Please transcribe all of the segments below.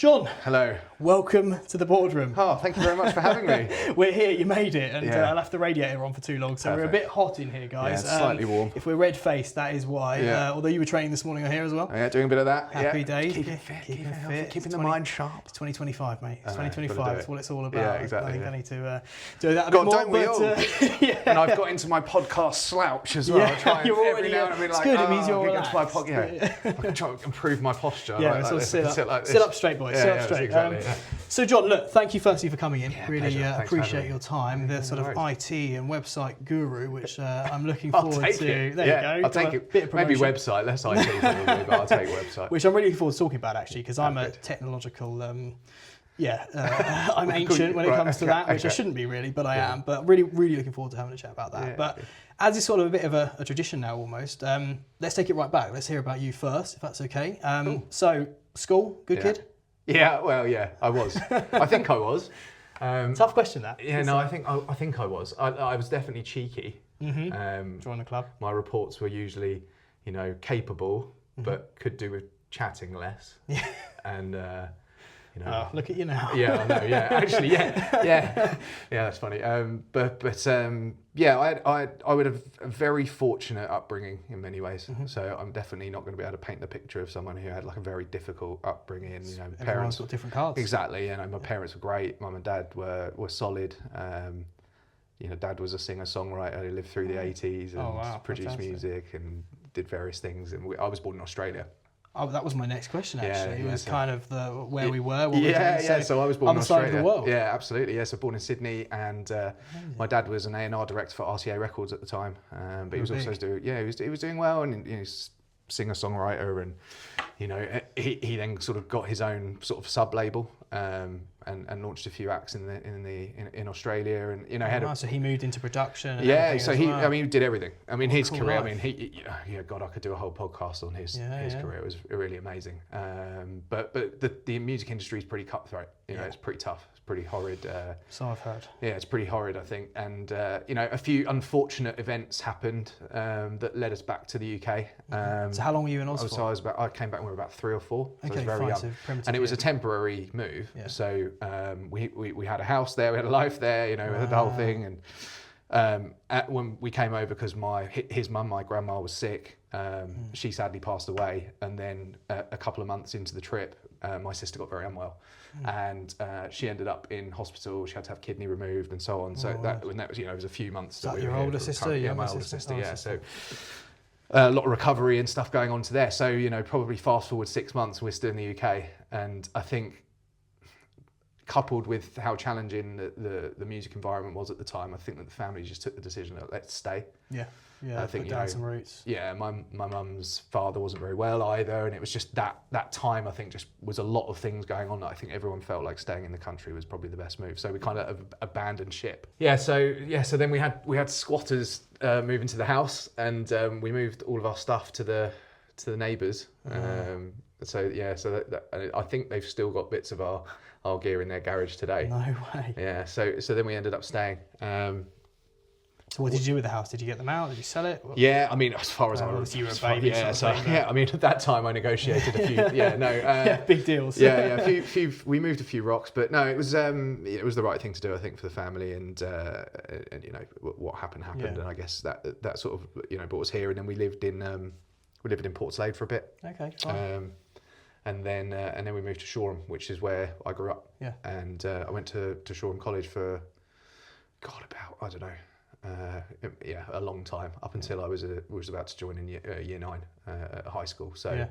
Jon. Hello. Welcome to the Boardroom. Oh, thank you very much for having me. We're here, you made it, and Yeah. I left the radiator on for too long, so Perfect. we're a bit hot in here, guys. Yeah, slightly warm. If we're red-faced, that is why. Yeah. Although you were training this morning, I hear as well. Oh, yeah, doing a bit of that. Happy yeah. days. Keeping fit, Keeping healthy, fit. keeping the 20 mind sharp. It's 2025, mate. It's I know, 2025. gotta do That's it. what it's all about. Yeah, exactly, I think yeah. I need to do that a God, bit more. don't we all? Yeah. And I've got into my podcast slouch as well. Yeah, I try and you're every already, now and then be it's like, good, it means you're I can relaxed. I can try to improve my posture. Yeah, like so this. sit I up, can like this. sit up straight, boys. Yeah, Sit up yeah, straight. exactly, yeah. So, Jon, look, thank you firstly for coming in. Yeah, really pleasure. Thanks for appreciate having me. your time. The sort of No IT and website guru, which I'm looking I'll forward take to. it. There Yeah, you go. I'll take it. Bit of Maybe promotion. website, less IT probably, but I'll take website. Which I'm really looking forward to talking about actually, because I'm a good. technological. I'm ancient when it Right, comes to okay, that, which I okay. shouldn't be really, but I Yeah. am. But really, really looking forward to having a chat about that. Yeah, but good. as it's sort of a bit of a tradition now, almost. Let's take it right back. Let's hear about you first, if that's okay. Cool. So, school, good Yeah. kid. Yeah, well, yeah, I was. I think I was. Tough question that. Yeah, no, I think I was. I was definitely cheeky. Join the club. My reports were usually, capable, but could do with chatting less. Yeah. And Oh, look at you now. yeah, I know. Yeah, actually, yeah. That's funny. Yeah, I would have a very fortunate upbringing in many ways. So I'm definitely not going to be able to paint the picture of someone who had like a very difficult upbringing. Everyone's Parents got different cards. Exactly. My parents were great. Mum and dad were solid. Dad was a singer-songwriter who lived through the 80s and Oh, wow, produced fantastic. music and did various things. And I was born in Australia. Oh, that was my next question actually. Yeah, It was so- kind of where we were. What we were doing. So I was born in other side Australia. of the world. Yeah, absolutely. Yeah, so born in Sydney, and my dad was an A&R director for RCA Records at the time. But he was also he was doing well, and singer-songwriter, and he then sort of got his own sort of sub-label and launched a few acts in Australia, and had So he moved into production. And yeah, everything so as he well. he did everything. I mean, his cool career. life. I mean, God, I could do a whole podcast on his career. It was really amazing. But the music industry is pretty cutthroat. It's pretty tough. It's pretty horrid. So I've heard. Yeah, it's pretty horrid, I think. And a few unfortunate events happened that led us back to the UK. So how long were you in Oz for? I came back when we were about 3 or 4. So I Okay, was very fine, young. so primitive And it was a kid. temporary move. Yeah. So we had a house there, we had a life there, we had the whole thing. And when we came over, because his mum, my grandma, was sick, she sadly passed away. And then a couple of months into the trip, my sister got very unwell. And she ended up in hospital. She had to have kidney removed and so on. So that was, it was a few months. Is that we your were here older for sister? Yeah, Your my younger older sister? sister. Oh, Yeah, sister. so a lot of recovery and stuff going on to there. So probably fast forward 6 months, we're still in the UK, and I think, coupled with how challenging the music environment was at the time, I think that the family just took the decision that let's stay. Yeah. I think put down some roots. Yeah, my mum's father wasn't very well either, and it was just that time, I think, just was a lot of things going on that I think everyone felt like staying in the country was probably the best move. So we kind of abandoned ship. So then we had squatters move into the house, and we moved all of our stuff to the neighbours. So I think they've still got bits of our gear in their garage today. No way. Yeah, so then we ended up staying. So what did you do with the house? Did you get them out? Did you sell it? Yeah, I mean, as far as I obviously you were a as far- baby yeah, sort of so thing, yeah, I mean, at that time I negotiated a few. Yeah, big deals. a few. We moved a few rocks, but no, it was the right thing to do, I think, for the family, and what happened, and I guess that sort of brought us here, and then we lived in Portslade for a bit. Okay, fine. And then we moved to Shoreham, which is where I grew up. Yeah. And I went to Shoreham College for, about, I don't know, a long time, up until I was about to join in year 9 at high school. So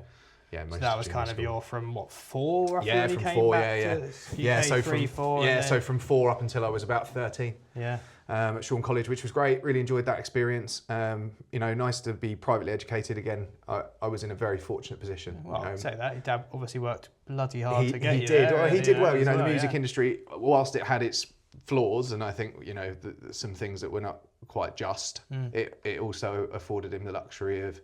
so that was kind of your from what, 4 roughly? Yeah, when you from came 4, back yeah. to Yeah, UK, so 3, from 4. and so then- from 4 up until I was about 13. Yeah. At Shoreham College, which was great. Really enjoyed that experience. Nice to be privately educated again. I was in a very fortunate position. Well, I'd say that. Your dad obviously worked bloody hard to get he you did. there. Well, he did well. as The music yeah. industry, whilst it had its flaws, and I think some things that were not quite just, it also afforded him the luxury of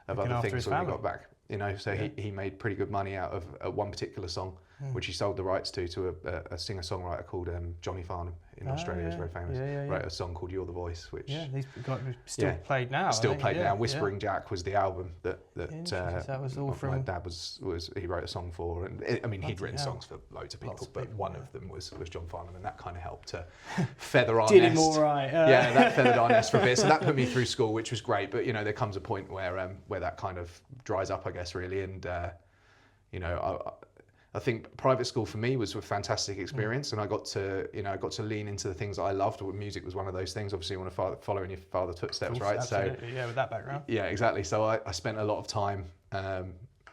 Looking other after things his when we family. got back. So he made pretty good money out of one particular song, which he sold the rights to a singer-songwriter called Johnny Farnham in Australia is very famous. Yeah. Wrote a song called "You're the Voice," which these guys still played now. Still played now. Whispering Jack was the album that was all my dad was he wrote a song for, and he'd written songs for loads of people, but one of them was John Farnham, and that kind of helped to feather our did nest. him all right. Yeah, that feathered our nest for a bit. So that put me through school, which was great. But there comes a point where that kind of dries up, I guess, really, and I think private school for me was a fantastic experience, and I got to lean into the things that I loved. Music was one of those things. Obviously, you want to follow in your father's footsteps, right? Absolutely. So with that background. Yeah, exactly. So I spent a lot of time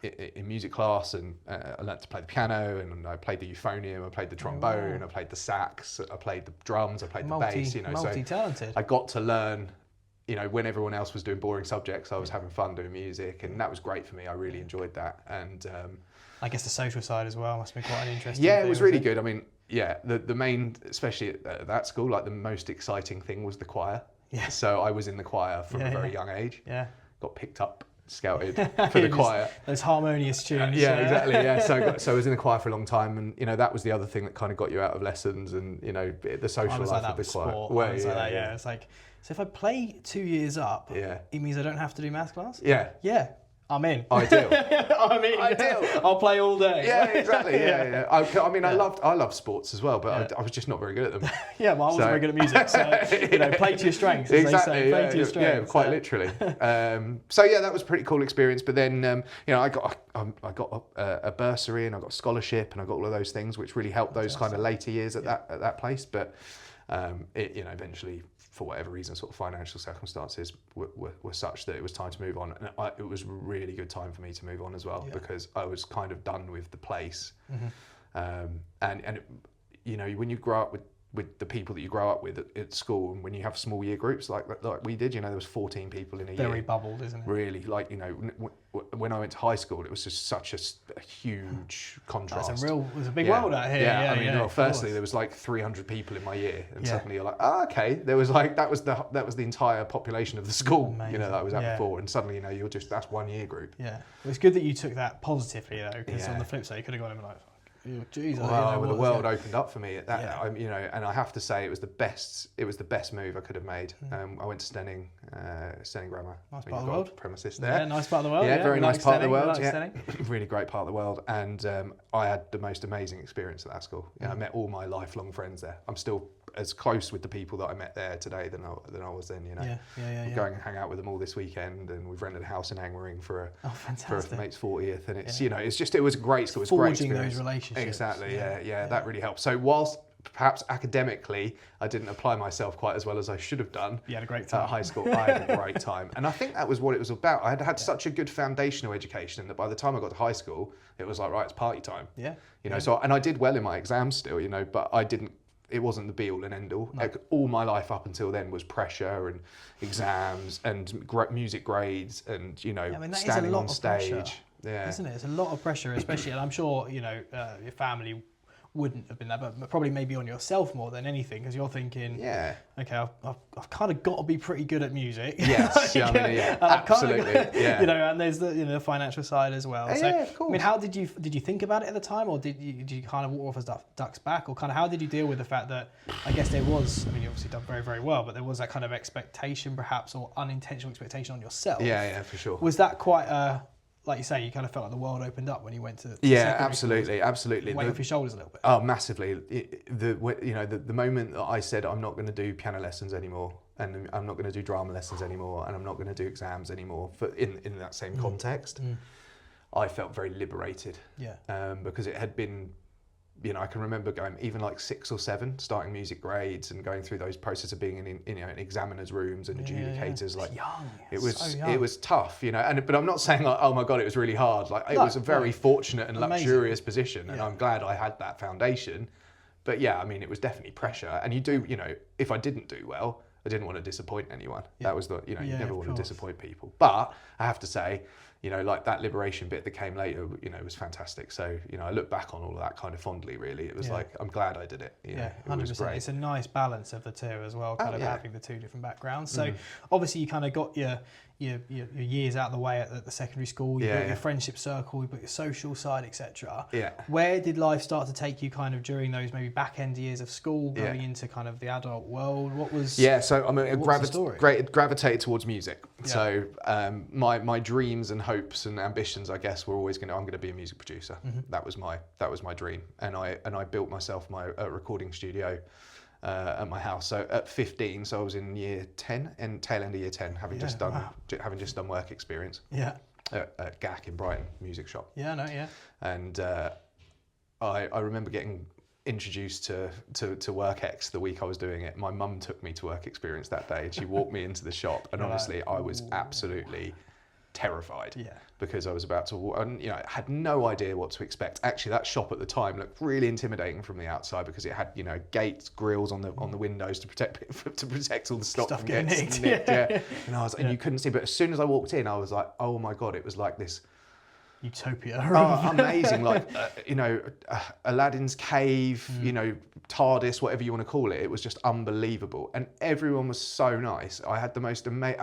in music class, and I learnt to play the piano, and I played the euphonium, I played the trombone, I played the sax, I played the drums, I played the bass. Multi-talented. So I got to learn. When everyone else was doing boring subjects, I was having fun doing music, and that was great for me. I really enjoyed that, and I guess the social side as well must be quite an interesting. Yeah, it was really good. I mean, the main, especially at that school, like the most exciting thing was the choir. Yeah. So I was in the choir from a very young age. Yeah. Got picked up, scouted for the choir. Those harmonious tunes. Yeah, exactly. Yeah. So I was in the choir for a long time, and that was the other thing that kind of got you out of lessons, and the social life of the choir. Yeah. It's like, so if I play 2 years up, it means I don't have to do maths class? Yeah. Yeah. I'm in. Ideal. Ideal. I'll play all day. Yeah, exactly. Yeah. I loved sports as well, but I was just not very good at them. Yeah, well, I wasn't very good at music, so play to your strengths. As exactly. They say. Play to your strengths. Yeah, quite literally. So that was a pretty cool experience. But then I got a bursary, and I got a scholarship, and I got all of those things, which really helped those kind of later years at that place. But eventually, for whatever reason, sort of financial circumstances were such that it was time to move on. And it was a really good time for me to move on as well, because I was kind of done with the place. And when you grow up with the people that you grow up with at school, and when you have small year groups like we did, there was 14 people in a year. Very bubbled, isn't it? Really, when I went to high school, it was just such a huge contrast. There's a big world out here. Yeah, firstly there was like 300 people in my year, and suddenly you're like, okay, there was like that was the entire population of the school. Amazing. That I was at before, and suddenly that's one year group. Yeah, it's good that you took that positively though, because on the flip side, you could have gone in like, Jesus, the world opened up for me at that. And I have to say it was the best move I could have made. I went to Stenning Grammar. Nice part of the world. Premises there. Yeah, nice part of the world. Yeah, very nice part of the world. Yeah, really great part of the world. And I had the most amazing experience at that school. I met all my lifelong friends there. I'm still as close with the people that I met there today than I was then. We're going and hang out with them all this weekend, and we've rented a house in Angmering for a mate's 40th, and it's it was great school. It was great experience. Forging those relationships. Exactly. Yeah, that really helped. So whilst perhaps academically I didn't apply myself quite as well as I should have done. You had a great time. At high school, I had a great time. And I think that was what it was about. I had such a good foundational education that by the time I got to high school, it was like, right, it's party time. Yeah. So, and I did well in my exams still, but it wasn't the be all and end all. No. Like, all my life up until then was pressure and exams and music grades and, standing on stage. Pressure, isn't it? It's a lot of pressure, especially, and I'm sure, your family wouldn't have been that, but probably maybe on yourself more than anything, because you're thinking, okay, I've kind of got to be pretty good at music. Yes, absolutely. And there's the financial side as well. So, of course. I mean, how did you think about it at the time, or did you kind of walk off as ducks back, or kind of how did you deal with the fact that I guess there was, you obviously done very, very well, but there was that kind of expectation perhaps, or unintentional expectation on yourself? Yeah, for sure. Was that quite like you say, you kind of felt like the world opened up when you went to absolutely. Weight off your shoulders a little bit. Oh, massively. The moment that I said I'm not going to do piano lessons anymore, and I'm not going to do drama lessons anymore, and I'm not going to do exams anymore, in that same context, I felt very liberated. Yeah. Because it had been, I can remember going even like 6 or 7, starting music grades and going through those processes of being in examiners' rooms and adjudicators. Like, young. It was tough, but I'm not saying like, oh my God, it was really hard. Like, it was a very fortunate and luxurious position, and I'm glad I had that foundation. But it was definitely pressure. And you do, if I didn't do well, I didn't want to disappoint anyone. That was you never want to disappoint people. But I have to say, you know, like that liberation bit that came later, you know, was fantastic. So, you know, I look back on all of that kind of fondly, really. It was like, I'm glad I did it. You know, 100%. It was great. It's a nice balance of the two as well, kind of yeah. having the two different backgrounds. So obviously you kind of got your years out of the way at the secondary school, you built your friendship circle, you built your social side, etc. Yeah. Where did life start to take you kind of during those maybe back end years of school, going into kind of the adult world? What was so I mean, gravitated towards music. Yeah. So my dreams and hopes and ambitions, I guess, were always I'm going to be a music producer. That was my dream, and I built myself my recording studio at my house. So at 15, so I was in year 10, and tail end of year 10, having just done work experience. Yeah. At GAC in Brighton, music shop. Yeah, no, yeah. And I remember getting introduced to WorkX the week I was doing it. My mum took me to work experience that day, and she walked me into the shop, and honestly, I was absolutely terrified because I was about to, and you know, I had no idea what to expect. Actually, that shop at the time looked really intimidating from the outside because it had, you know, gates, grills on the windows to protect all the stock from getting nicked. Yeah. And I was, and you couldn't see. But as soon as I walked in, I was like, oh my god, it was like this utopia. Amazing, like you know, Aladdin's cave, you know, TARDIS, whatever you want to call it. It was just unbelievable, and everyone was so nice. I had the most amazing.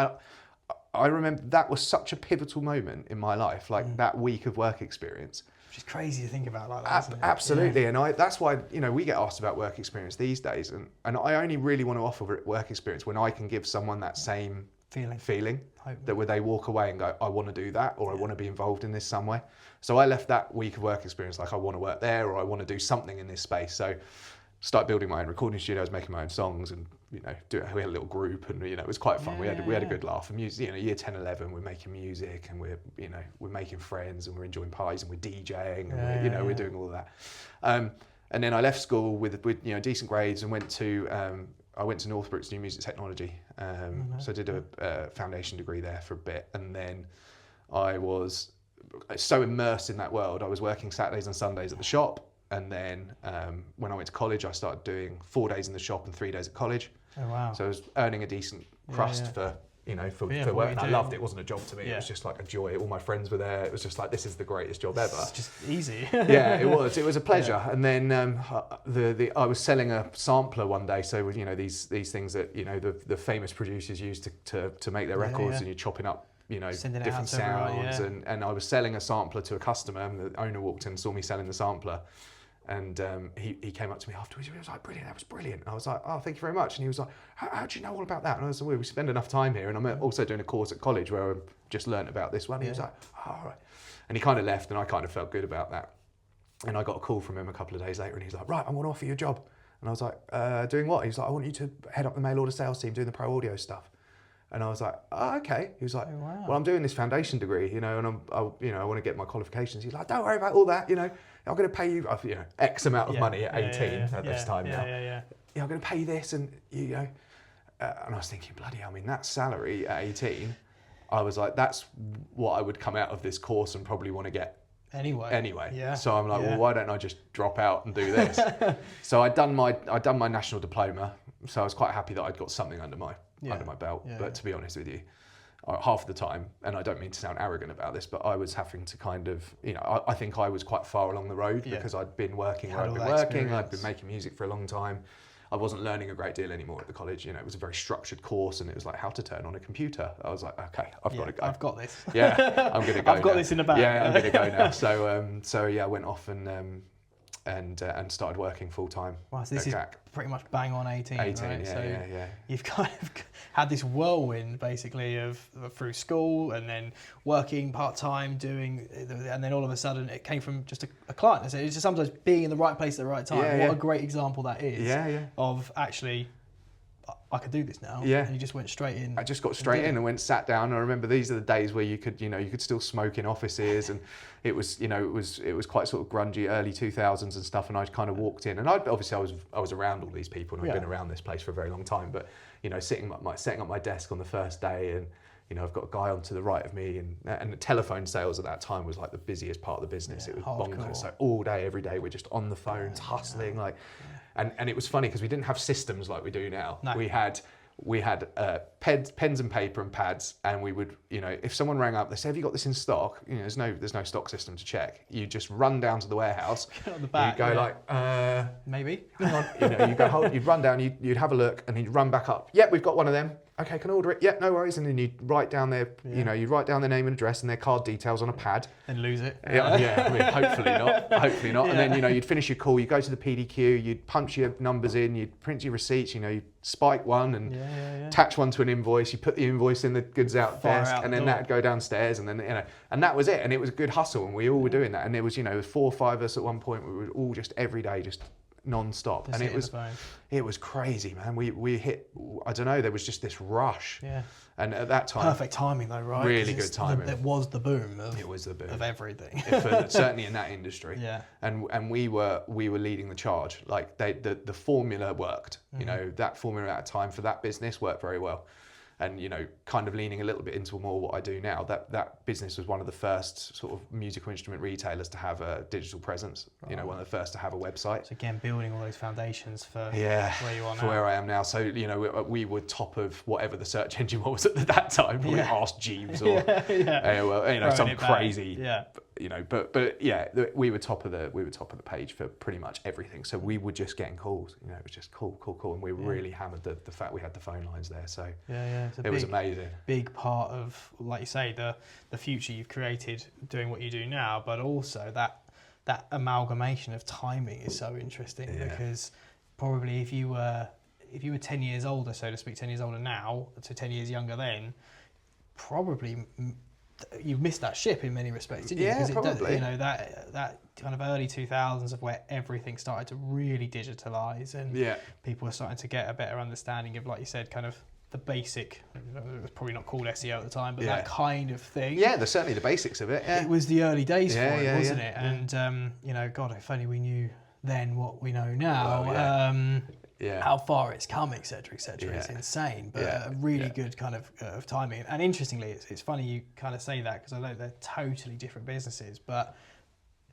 I remember that was such a pivotal moment in my life, like that week of work experience. Which is crazy to think about like that, isn't it? Absolutely, and that's why, you know, we get asked about work experience these days, and I only really want to offer work experience when I can give someone that same feeling that where they walk away and go, I want to do that, or I want to be involved in this some way. So I left that week of work experience like I want to work there, or I want to do something in this space. So start building my own recording studios, making my own songs, and you know, we had a little group, and you know, it was quite fun. We had a good laugh. And music, you know, year 10, 11, we're making music, and we're making friends, and we're enjoying parties, and we're DJing, and we're doing all of that. And then I left school with you know, decent grades, and went to Northbrook to do music technology. So I did a foundation degree there for a bit, and then I was so immersed in that world. I was working Saturdays and Sundays at the shop. And then when I went to college, I started doing 4 days in the shop and 3 days at college. Oh, wow. So I was earning a decent crust for work. And I loved it. It wasn't a job to me. It was just like a joy. All my friends were there. It was just like, this is the greatest job ever. It's just easy. Yeah, it was. It was a pleasure. And then I was selling a sampler one day. So, you know, these things that, you know, the famous producers use to make their records, and you're chopping up, you know, different sounds. And I was selling a sampler to a customer, and the owner walked in and saw me selling the sampler. And he came up to me afterwards. He was like, "Brilliant, that was brilliant." And I was like, "Oh, thank you very much." And he was like, "How do you know all about that?" And I was like, "Well, we spend enough time here, and I'm also doing a course at college where I just learned about this one." He was like, "Oh, all right." And he kind of left, and I kind of felt good about that. And I got a call from him a couple of days later, and he's like, "Right, I want to offer you a job." And I was like, "Doing what?" He's like, "I want you to head up the mail order sales team, doing the pro audio stuff." And I was like, "Oh, okay." He was like, "Well, I'm doing this foundation degree, you know, and I want to get my qualifications." He's like, "Don't worry about all that, you know. I'm going to pay you, you know, X amount of money at 18 at this time now. Yeah, I'm going to pay you this, and you know." And I was thinking, bloody hell, I mean, that salary at 18, I was like, that's what I would come out of this course and probably want to get anyway. Yeah. So I'm like, well, why don't I just drop out and do this? So I'd done my national diploma, so I was quite happy that I'd got something under my belt. But to be honest with you, half of the time, and I don't mean to sound arrogant about this, but I was having to kind of, you know, I think I was quite far along the road because I'd been working where I'd been working, I'd been making music for a long time. I wasn't learning a great deal anymore at the college. You know, it was a very structured course, and it was like how to turn on a computer. I was like, okay, I've got to go. I've got this. Yeah, I'm going to go. I've got this in the bag. Yeah, I'm going to go now. So I went off and started working full time. Wow, so this is pretty much bang on 18. 18, right? Yeah. You've kind of had this whirlwind basically of through school and then working part time, doing, and then all of a sudden it came from just a client. So it's just sometimes being in the right place at the right time. What a great example that is. Of actually, I could do this now. Yeah. And you just went straight in. I just got straight in and went, sat down. I remember these are the days where you could still smoke in offices, and it was quite sort of grungy, early 2000s and stuff. And I kind of walked in, and I was around all these people, and I'd been around this place for a very long time. But you know, setting up my desk on the first day, and you know, I've got a guy on to the right of me, and the telephone sales at that time was like the busiest part of the business. It was bonkers. So all day, every day, we're just on the phones, hustling, like. And it was funny because we didn't have systems like we do now. No. We had we had pens and paper and pads, and we would, if someone rang up, they say, "Have you got this in stock?" There's no stock system to check. You just run down to the warehouse. On the back, you go like, maybe. Hang on. You go, you'd run down, you'd have a look, and you'd run back up. Yep, we've got one of them. Okay, can I order it? Yep, no worries. And then you'd write down you'd write down their name and address and their card details on a pad. And lose it. Yeah. I mean, hopefully not. Hopefully not. Yeah. And then you'd finish your call. You go to the PDQ. You'd punch your numbers in. You'd print your receipts. You spike one and attach one to an invoice. You put the invoice in the goods out desk, and then that'd go downstairs. And then and that was it. And it was a good hustle, and we all were doing that. And there was 4 or 5 of us at one point. We were all just every day just non-stop, and it was crazy, man. We hit, I don't know, there was just this rush. Yeah. And at that time, perfect timing though, right? Really good timing. It was the boom. It was the boom of everything. Certainly in that industry. Yeah. And we were leading the charge. Like the formula worked. That formula at a time for that business worked very well. And kind of leaning a little bit into more what I do now, that business was one of the first sort of musical instrument retailers to have a digital presence. One of the first to have a website. So again, building all those foundations for where you are now. For where I am now. So we were top of whatever the search engine was at that time. We asked Jeeves or some crazy. Yeah. But yeah, we were top of the page for pretty much everything. So we were just getting calls. It was just cool, and we really hammered the fact we had the phone lines there. So it was amazing. Big part of, like you say, the future you've created doing what you do now, but also that amalgamation of timing is so interesting because probably if you were 10 years older, so to speak, 10 years older now, so 10 years younger then, probably you've missed that ship in many respects, didn't you? Yeah, probably. That kind of early 2000s of where everything started to really digitalise and people were starting to get a better understanding of, like you said, kind of the basic, it was probably not called SEO at the time, but that kind of thing. Yeah, there's certainly the basics of it. Yeah. It was the early days for it, wasn't it? Yeah. And, God, if only we knew then what we know now. How far it's come, etc., etc. It's insane, but a really good kind of timing. And interestingly, it's funny you kind of say that because I know they're totally different businesses, but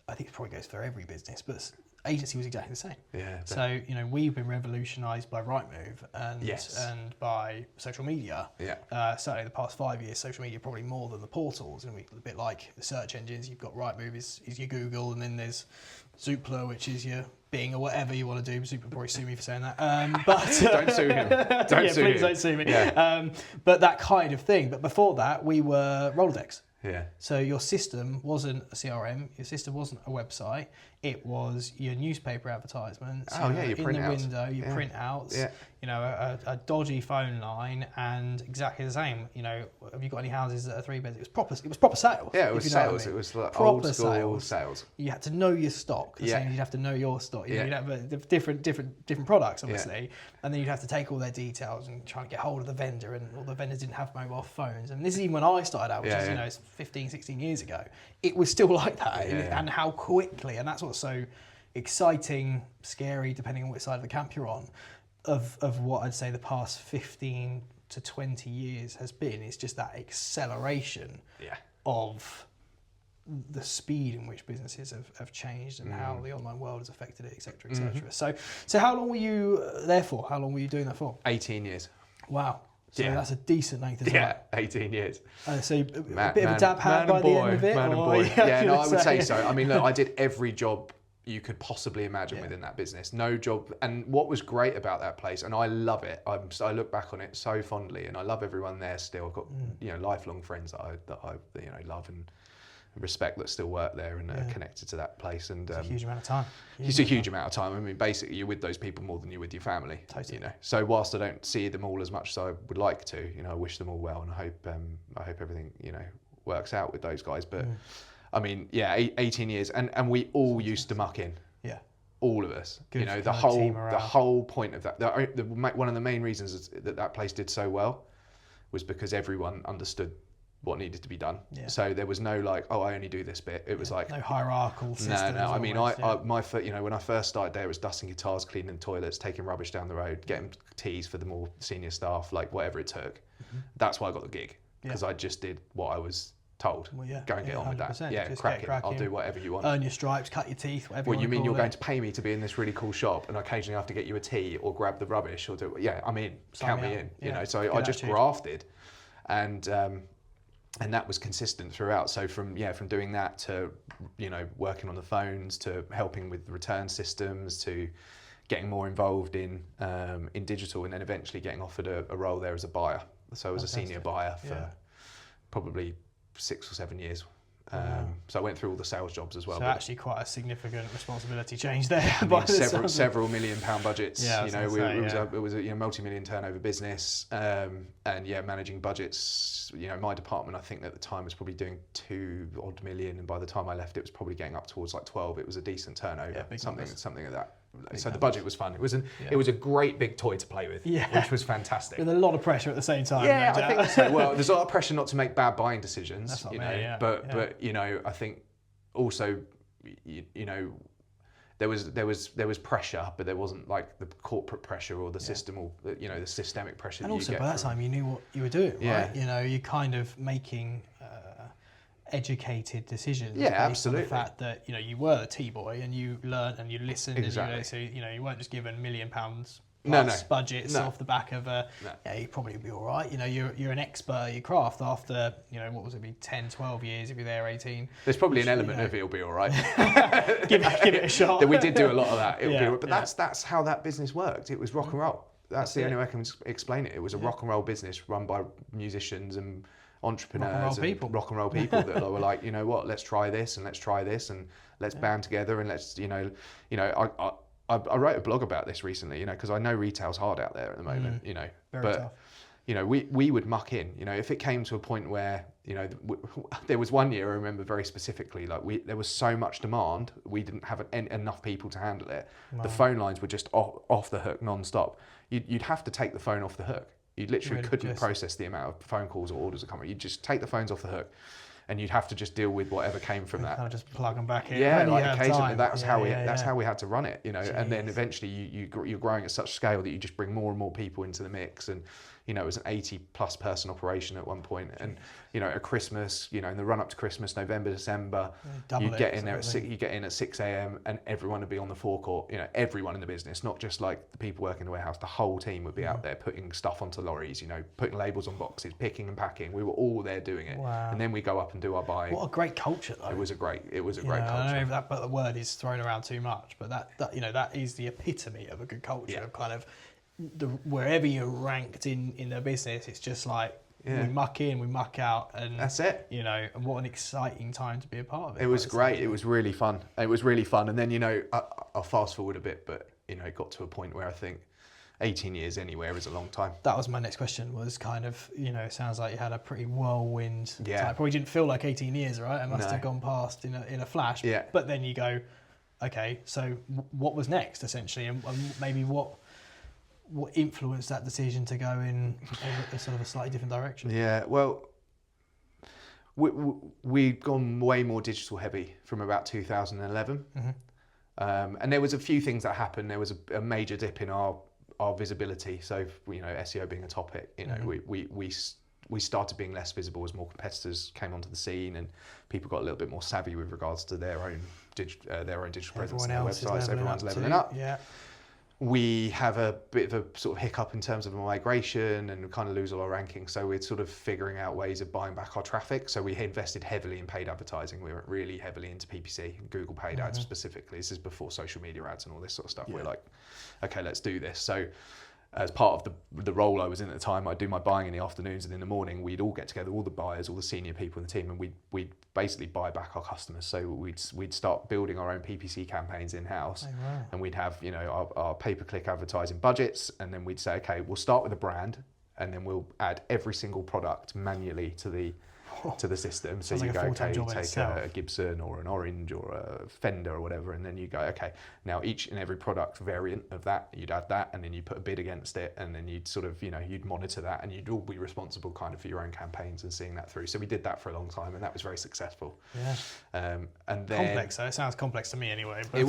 I think it probably goes for every business. But agency was exactly the same. Yeah. So we've been revolutionised by Rightmove and by social media. Yeah. Certainly the past 5 years, social media probably more than the portals, and a bit like the search engines. You've got Rightmove is your Google, and then there's Zoopla, which is your Bing or whatever you want to do. Zoopla will probably sue me for saying that. But don't sue him. Please don't sue me. Yeah. But that kind of thing. But before that, we were Rolodex. Yeah. So your system wasn't a CRM. Your system wasn't a website. It was your newspaper advertisements. Your in printouts. the window, your printouts. Yeah. A dodgy phone line, and exactly the same. Have you got any houses that are 3 beds? It was proper sales. Yeah, it was sales. It was like old school sales. You had to know your stock. The same as you'd have to know your stock. You'd have different products, obviously, and then you'd have to take all their details and try and get hold of the vendor. And all the vendors didn't have mobile phones. And this is even when I started out, which is it's 15, 16 years ago. It was still like that, and how quickly. And that's what's so exciting, scary, depending on which side of the camp you're on, of what I'd say the past 15 to 20 years has been. It's just that acceleration of the speed in which businesses have changed and how the online world has affected it, etc., etc. So how long were you there for? How long were you doing that for? 18 years. Wow. So that's a decent length as well. Yeah, 18 years. So a bit of a dab hand by the end of it? Man and boy. I would say so. I mean, look, I did every job you could possibly imagine within that business. No job. And what was great about that place, and I love it, I look back on it so fondly, and I love everyone there still. I've got lifelong friends that I love and respect that still work there and are connected to that place. And it's a huge amount of time. It's a huge amount of time. I mean, basically, you're with those people more than you're with your family. Totally. So whilst I don't see them all as much as I would like to, I wish them all well, and I hope everything works out with those guys. But I mean, 18 years, and we all used to muck in. Yeah. All of us. Good the whole point of that. One of the main reasons that place did so well was because everyone understood what needed to be done. Yeah. So there was no like, oh, I only do this bit. It was like no hierarchical system. No. I mean, when I first started there, it was dusting guitars, cleaning toilets, taking rubbish down the road, getting teas for the more senior staff, like whatever it took. That's why I got the gig, because I just did what I was told. Well, yeah, Go and get on with that. 100%. Yeah, Just cracking. get cracking. I'll do whatever you want. Earn your stripes, cut your teeth, whatever Well, you you mean call you're it. going to pay me to be in this really cool shop, and occasionally I have to get you a tea or grab the rubbish or do? Yeah, I mean, count me in. You know, so I just grafted, and that was consistent throughout. So from doing that to, you know, working on the phones, to helping with return systems, to getting more involved in digital, and then eventually getting offered a role there as a buyer. So I was a senior buyer for probably 6 or 7 years. So I went through all the sales jobs as well. So actually quite a significant responsibility change there. I mean, several £1 million budgets. Yeah, you know, it was a multi-million turnover business, and managing budgets. You know, my department I think at the time was probably doing 2 odd million, and by the time I left, it was probably getting up towards like 12. It was a decent turnover, something like that. So the budget was fun. It was a great big toy to play with, which was fantastic. With a lot of pressure at the same time. Yeah, I think so. Well, there's a lot of pressure not to make bad buying decisions. That's what you I know, mean, but you know, I think also, you know, there was pressure, but there wasn't like the corporate pressure or the system or the systemic pressure. And that also you get by that time you knew what you were doing, right? You know, you're kind of making educated decisions. Yeah, based absolutely. on the fact that, you know, you were a T-boy and you learned and you listened. Exactly. And, so, you know, you weren't just given £1 million budgets off the back of you probably be all right. You know, you're an expert at your craft after, you know, what was it, be 10, 12 years if you're there 18. There's probably an element of it'll be all right. give it a shot. That we did do a lot of that. But that's how that business worked. It was rock and roll. That's the only way I can explain it. It was a rock and roll business run by musicians and entrepreneurs and rock and roll people that were like, you know what, let's try this and let's band together and let's, I wrote a blog about this recently, you know, because I know retail's hard out there at the moment, you know, Very tough. You know, we would muck in, you know, if it came to a point where, you know, there was one year I remember very specifically, like there was so much demand, we didn't have enough people to handle it. The phone lines were just off the hook non-stop. You'd have to take the phone off the hook. You literally couldn't process the amount of phone calls or orders that come in. You'd just take the phones off the hook, and you'd have to just deal with whatever came from that. Kind of just plug them back in. Yeah, like occasionally that's how we had to run it, you know. Jeez. And then eventually you're growing at such scale that you just bring more and more people into the mix, and you know, it was an 80+ person operation at one point. And you know, at Christmas, you know, in the run up to Christmas, November, December, you get in there at 6 a.m. and everyone would be on the forecourt. You know, everyone in the business, not just like the people working in the warehouse. The whole team would be out there putting stuff onto lorries. You know, putting labels on boxes, picking and packing. We were all there doing it. Wow. And then we go up and do our buying. What a great culture, though. It was a great culture. I don't know if the word is thrown around too much, but that you know, that is the epitome of a good culture. Of kind of wherever you're ranked in the business, it's just like we muck in, we muck out, and that's it. You know, and what an exciting time to be a part of it. It was great. It was really fun. And then, you know, I'll fast forward a bit, but you know, it got to a point where I think 18 years anywhere is a long time. That was my next question, was kind of, you know, it sounds like you had a pretty whirlwind time. It probably didn't feel like 18 years, right? It must have gone past in a flash. Yeah. But then you go, okay, so what was next, essentially, and maybe what influenced that decision to go in a sort of a slightly different direction? Yeah, well, we'd gone way more digital heavy from about 2011. And there was a few things that happened. There was a major dip in our visibility. So, you know, SEO being a topic, you know, we started being less visible as more competitors came onto the scene, and people got a little bit more savvy with regards to their own digital presence on their websites. Everyone's leveling up. Yeah. We have a bit of a sort of hiccup in terms of migration, and we kind of lose all our rankings. So we're sort of figuring out ways of buying back our traffic. So we invested heavily in paid advertising. We went really heavily into PPC, Google paid ads specifically. This is before social media ads and all this sort of stuff. We're like, okay, let's do this. So as part of the role I was in at the time, I'd do my buying in the afternoons, and in the morning we'd all get together, all the buyers, all the senior people in the team, and we'd basically buy back our customers. So we'd start building our own PPC campaigns in-house. And we'd have, you know, our pay-per-click advertising budgets, and then we'd say, okay, we'll start with a brand, and then we'll add every single product manually to the system. So you go, okay, you take a Gibson or an Orange or a Fender or whatever, and then you go, okay, now each and every product variant of that, you'd add that, and then you put a bid against it, and then you'd sort of, you know, you'd monitor that, and you'd all be responsible kind of for your own campaigns and seeing that through. So we did that for a long time, and that was very successful. Yeah. And then complex. So it sounds complex to me anyway. But it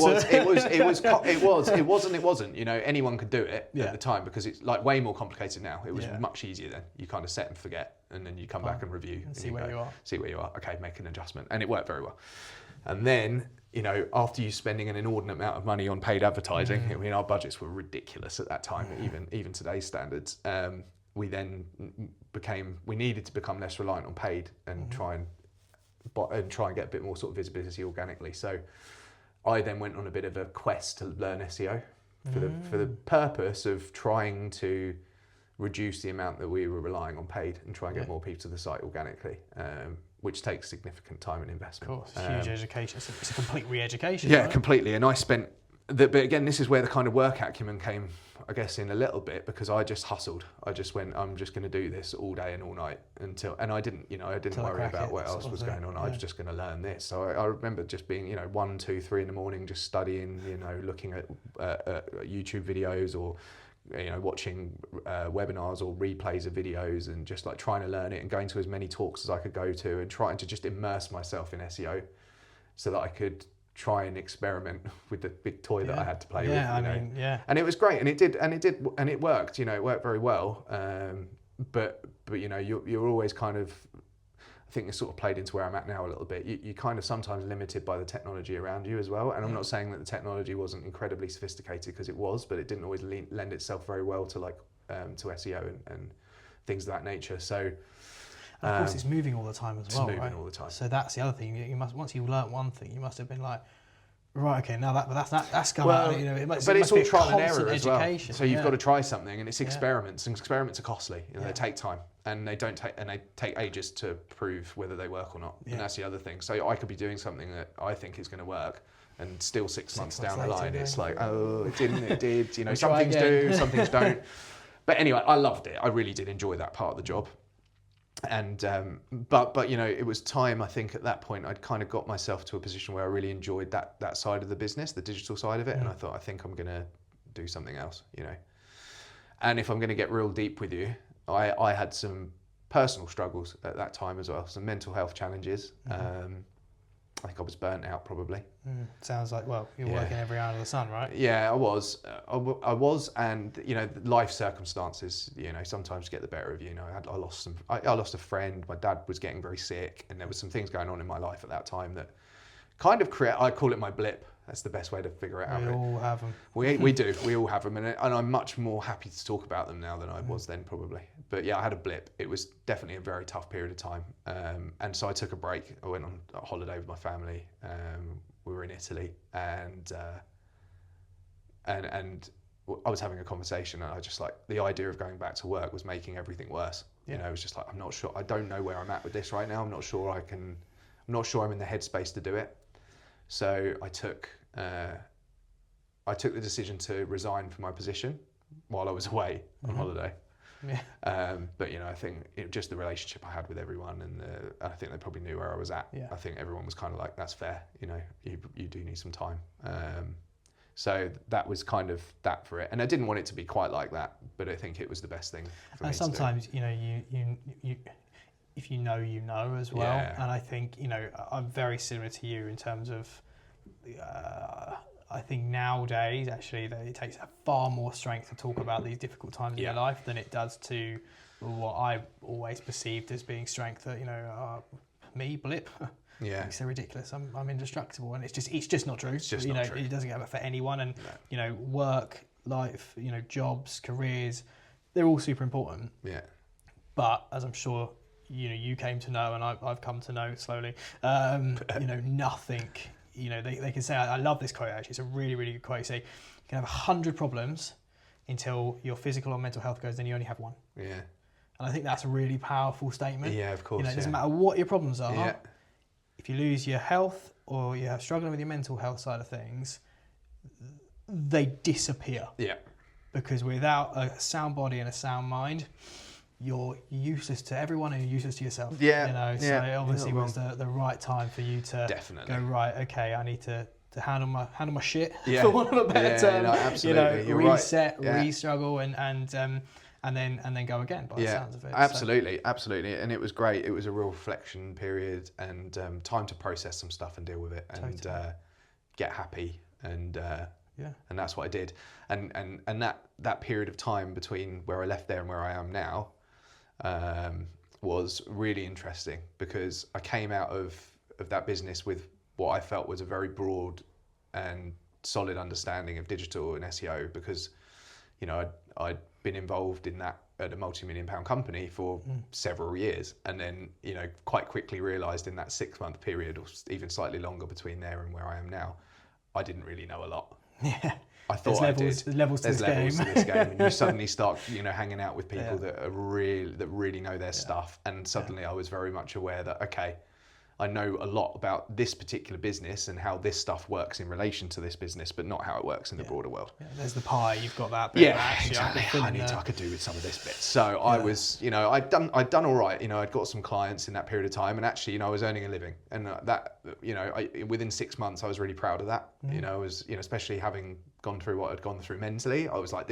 wasn't. You know, anyone could do it at the time, because it's like way more complicated now. It was much easier then. You kind of set and forget. and then you come back and review and see where you are. See where you are. Okay, make an adjustment, and it worked very well. And then, you know, after you spending an inordinate amount of money on paid advertising, I mean, our budgets were ridiculous at that time, even today's standards. We then we needed to become less reliant on paid and try and get a bit more sort of visibility organically. So I then went on a bit of a quest to learn SEO for the purpose of trying to reduce the amount that we were relying on paid and try and get more people to the site organically, which takes significant time and investment. Of course, huge education. It's a complete re-education. Yeah, right? completely. And I spent, but again, this is where the kind of work acumen came, I guess, in a little bit, because I just hustled. I just went, I'm just going to do this all day and all night and I didn't worry about what else was going on. I was just going to learn this. So I remember just being, 1, 2, 3 in the morning, just studying, looking at YouTube videos or, watching webinars or replays of videos and just like trying to learn it and going to as many talks as I could go to and trying to just immerse myself in SEO so that I could try and experiment with the big toy that I had to play with. And it was great, and it worked. It worked very well. But you're always kind of, I think it's sort of played into where I'm at now a little bit. You kind of sometimes limited by the technology around you as well. And I'm not saying that the technology wasn't incredibly sophisticated, because it was, but it didn't always lend itself very well to to SEO and things of that nature. So. And of course, it's moving all the time as well, right? It's moving all the time. So that's the other thing. You must, once you've learnt one thing, you must have been like, right, okay, now that's come out. But it's all trial and error as well. So you've got to try something, and it's experiments. And experiments are costly. They take time, and they take ages to prove whether they work or not. And that's the other thing. So I could be doing something that I think is going to work, and still 6 months down the line, it's like, oh, it didn't, it did. Some things do, some things don't. But anyway, I loved it. I really did enjoy that part of the job. And but it was time, I think, at that point I'd kind of got myself to a position where I really enjoyed that side of the business, the digital side of it, and I thought, I think I'm going to do something else, And if I'm going to get real deep with you, I had some personal struggles at that time as well, some mental health challenges. I think I was burnt out, probably. Sounds like, well, you're working every hour of the sun, right? Yeah, I was. And life circumstances, sometimes get the better of you. I lost a friend. My dad was getting very sick, and there was some things going on in my life at that time that kind of I call it my blip. That's the best way to figure it out. We all have them. We do. We all have them, and I'm much more happy to talk about them now than I was then, probably. But yeah, I had a blip. It was definitely a very tough period of time, and so I took a break. I went on a holiday with my family. We were in Italy, and I was having a conversation, and I just the idea of going back to work was making everything worse. It was just like, I'm not sure. I don't know where I'm at with this right now. I'm not sure I'm in the headspace to do it. So I took the decision to resign from my position while I was away on holiday. Yeah. But I think just the relationship I had with everyone, and I think they probably knew where I was at. Yeah. I think everyone was kind of like, that's fair. You do need some time. So that was kind of that for it. And I didn't want it to be quite like that, but I think it was the best thing for me to do. And sometimes, you if you know as well. Yeah. And I think, I'm very similar to you in terms of, I think nowadays, actually, that it takes far more strength to talk about these difficult times in your life than it does to what I always perceived as being strength. That, me, blip. Yeah. It's so ridiculous. I'm indestructible. And it's just not true. It's just not true. It doesn't get for anyone. And, work, life, jobs, careers, they're all super important. Yeah. But as I'm sure you came to know, and I've come to know slowly, nothing, they can say, I love this quote actually, it's a really, really good quote. You say, you can have 100 problems until your physical or mental health goes, then you only have one. Yeah. And I think that's a really powerful statement. Yeah, of course. It doesn't matter what your problems are, if you lose your health or you're struggling with your mental health side of things, they disappear. Yeah. Because without a sound body and a sound mind, you're useless to everyone and you're useless to yourself. Yeah. So it obviously was the right time for you to go, right, okay, I need to handle my shit, for want of a better term. Absolutely. You're reset, re-struggle and then go again by the sounds of it. Absolutely. And it was great. It was a real reflection period and time to process some stuff and deal with it and get happy and that's what I did. And that period of time between where I left there and where I am now, was really interesting because I came out of that business with what I felt was a very broad and solid understanding of digital and SEO because, you know, I'd been involved in that at a multi-million-pound company for several years, and then, you know, quite quickly realised in that 6-month period, or even slightly longer between there and where I am now, I didn't really know a lot. Yeah. I thought there's levels to this game, and you suddenly start, you know, hanging out with people that really know their stuff, and suddenly I was very much aware that, okay, I know a lot about this particular business and how this stuff works in relation to this business, but not how it works in the broader world. Yeah, there's the pie, you've got that bit. Exactly. I could do with some of this bit. So I was, you know, I'd done all right. You know, I'd got some clients in that period of time, and actually, you know, I was earning a living, and that, you know, within 6 months, I was really proud of that. You know, I was, you know, especially having gone through what I'd gone through mentally, I was like,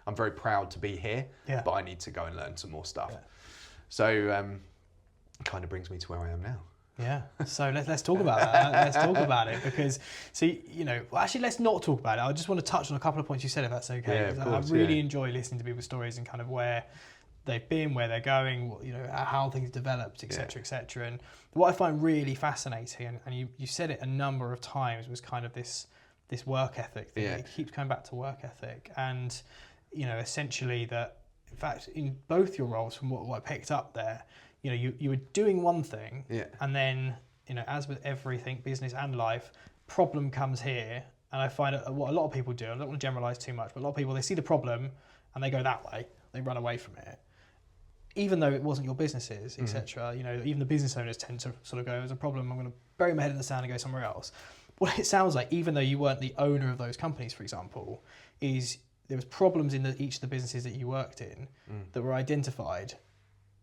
I'm very proud to be here, but I need to go and learn some more stuff. Yeah. So, it kind of brings me to where I am now. Yeah, so let's talk about that. Let's talk about it because, see, you know, well, actually, let's not talk about it. I just want to touch on a couple of points you said, if that's okay. Yeah, of course, I really enjoy listening to people's stories and kind of where they've been, where they're going, you know, how things developed, etc., etc. And what I find really fascinating, and you said it a number of times, was kind of this work ethic thing. It keeps coming back to work ethic, and, you know, essentially that, in fact, in both your roles, from what I picked up there, you know, you were doing one thing, and then, you know, as with everything, business and life, problem comes here. And I find what a lot of people do, I don't want to generalize too much, but a lot of people, they see the problem and they go that way, they run away from it. Even though it wasn't your businesses, etc. You know, even the business owners tend to sort of go, there's a problem, I'm going to bury my head in the sand and go somewhere else. What it sounds like, even though you weren't the owner of those companies, for example, is there was problems in each of the businesses that you worked in that were identified,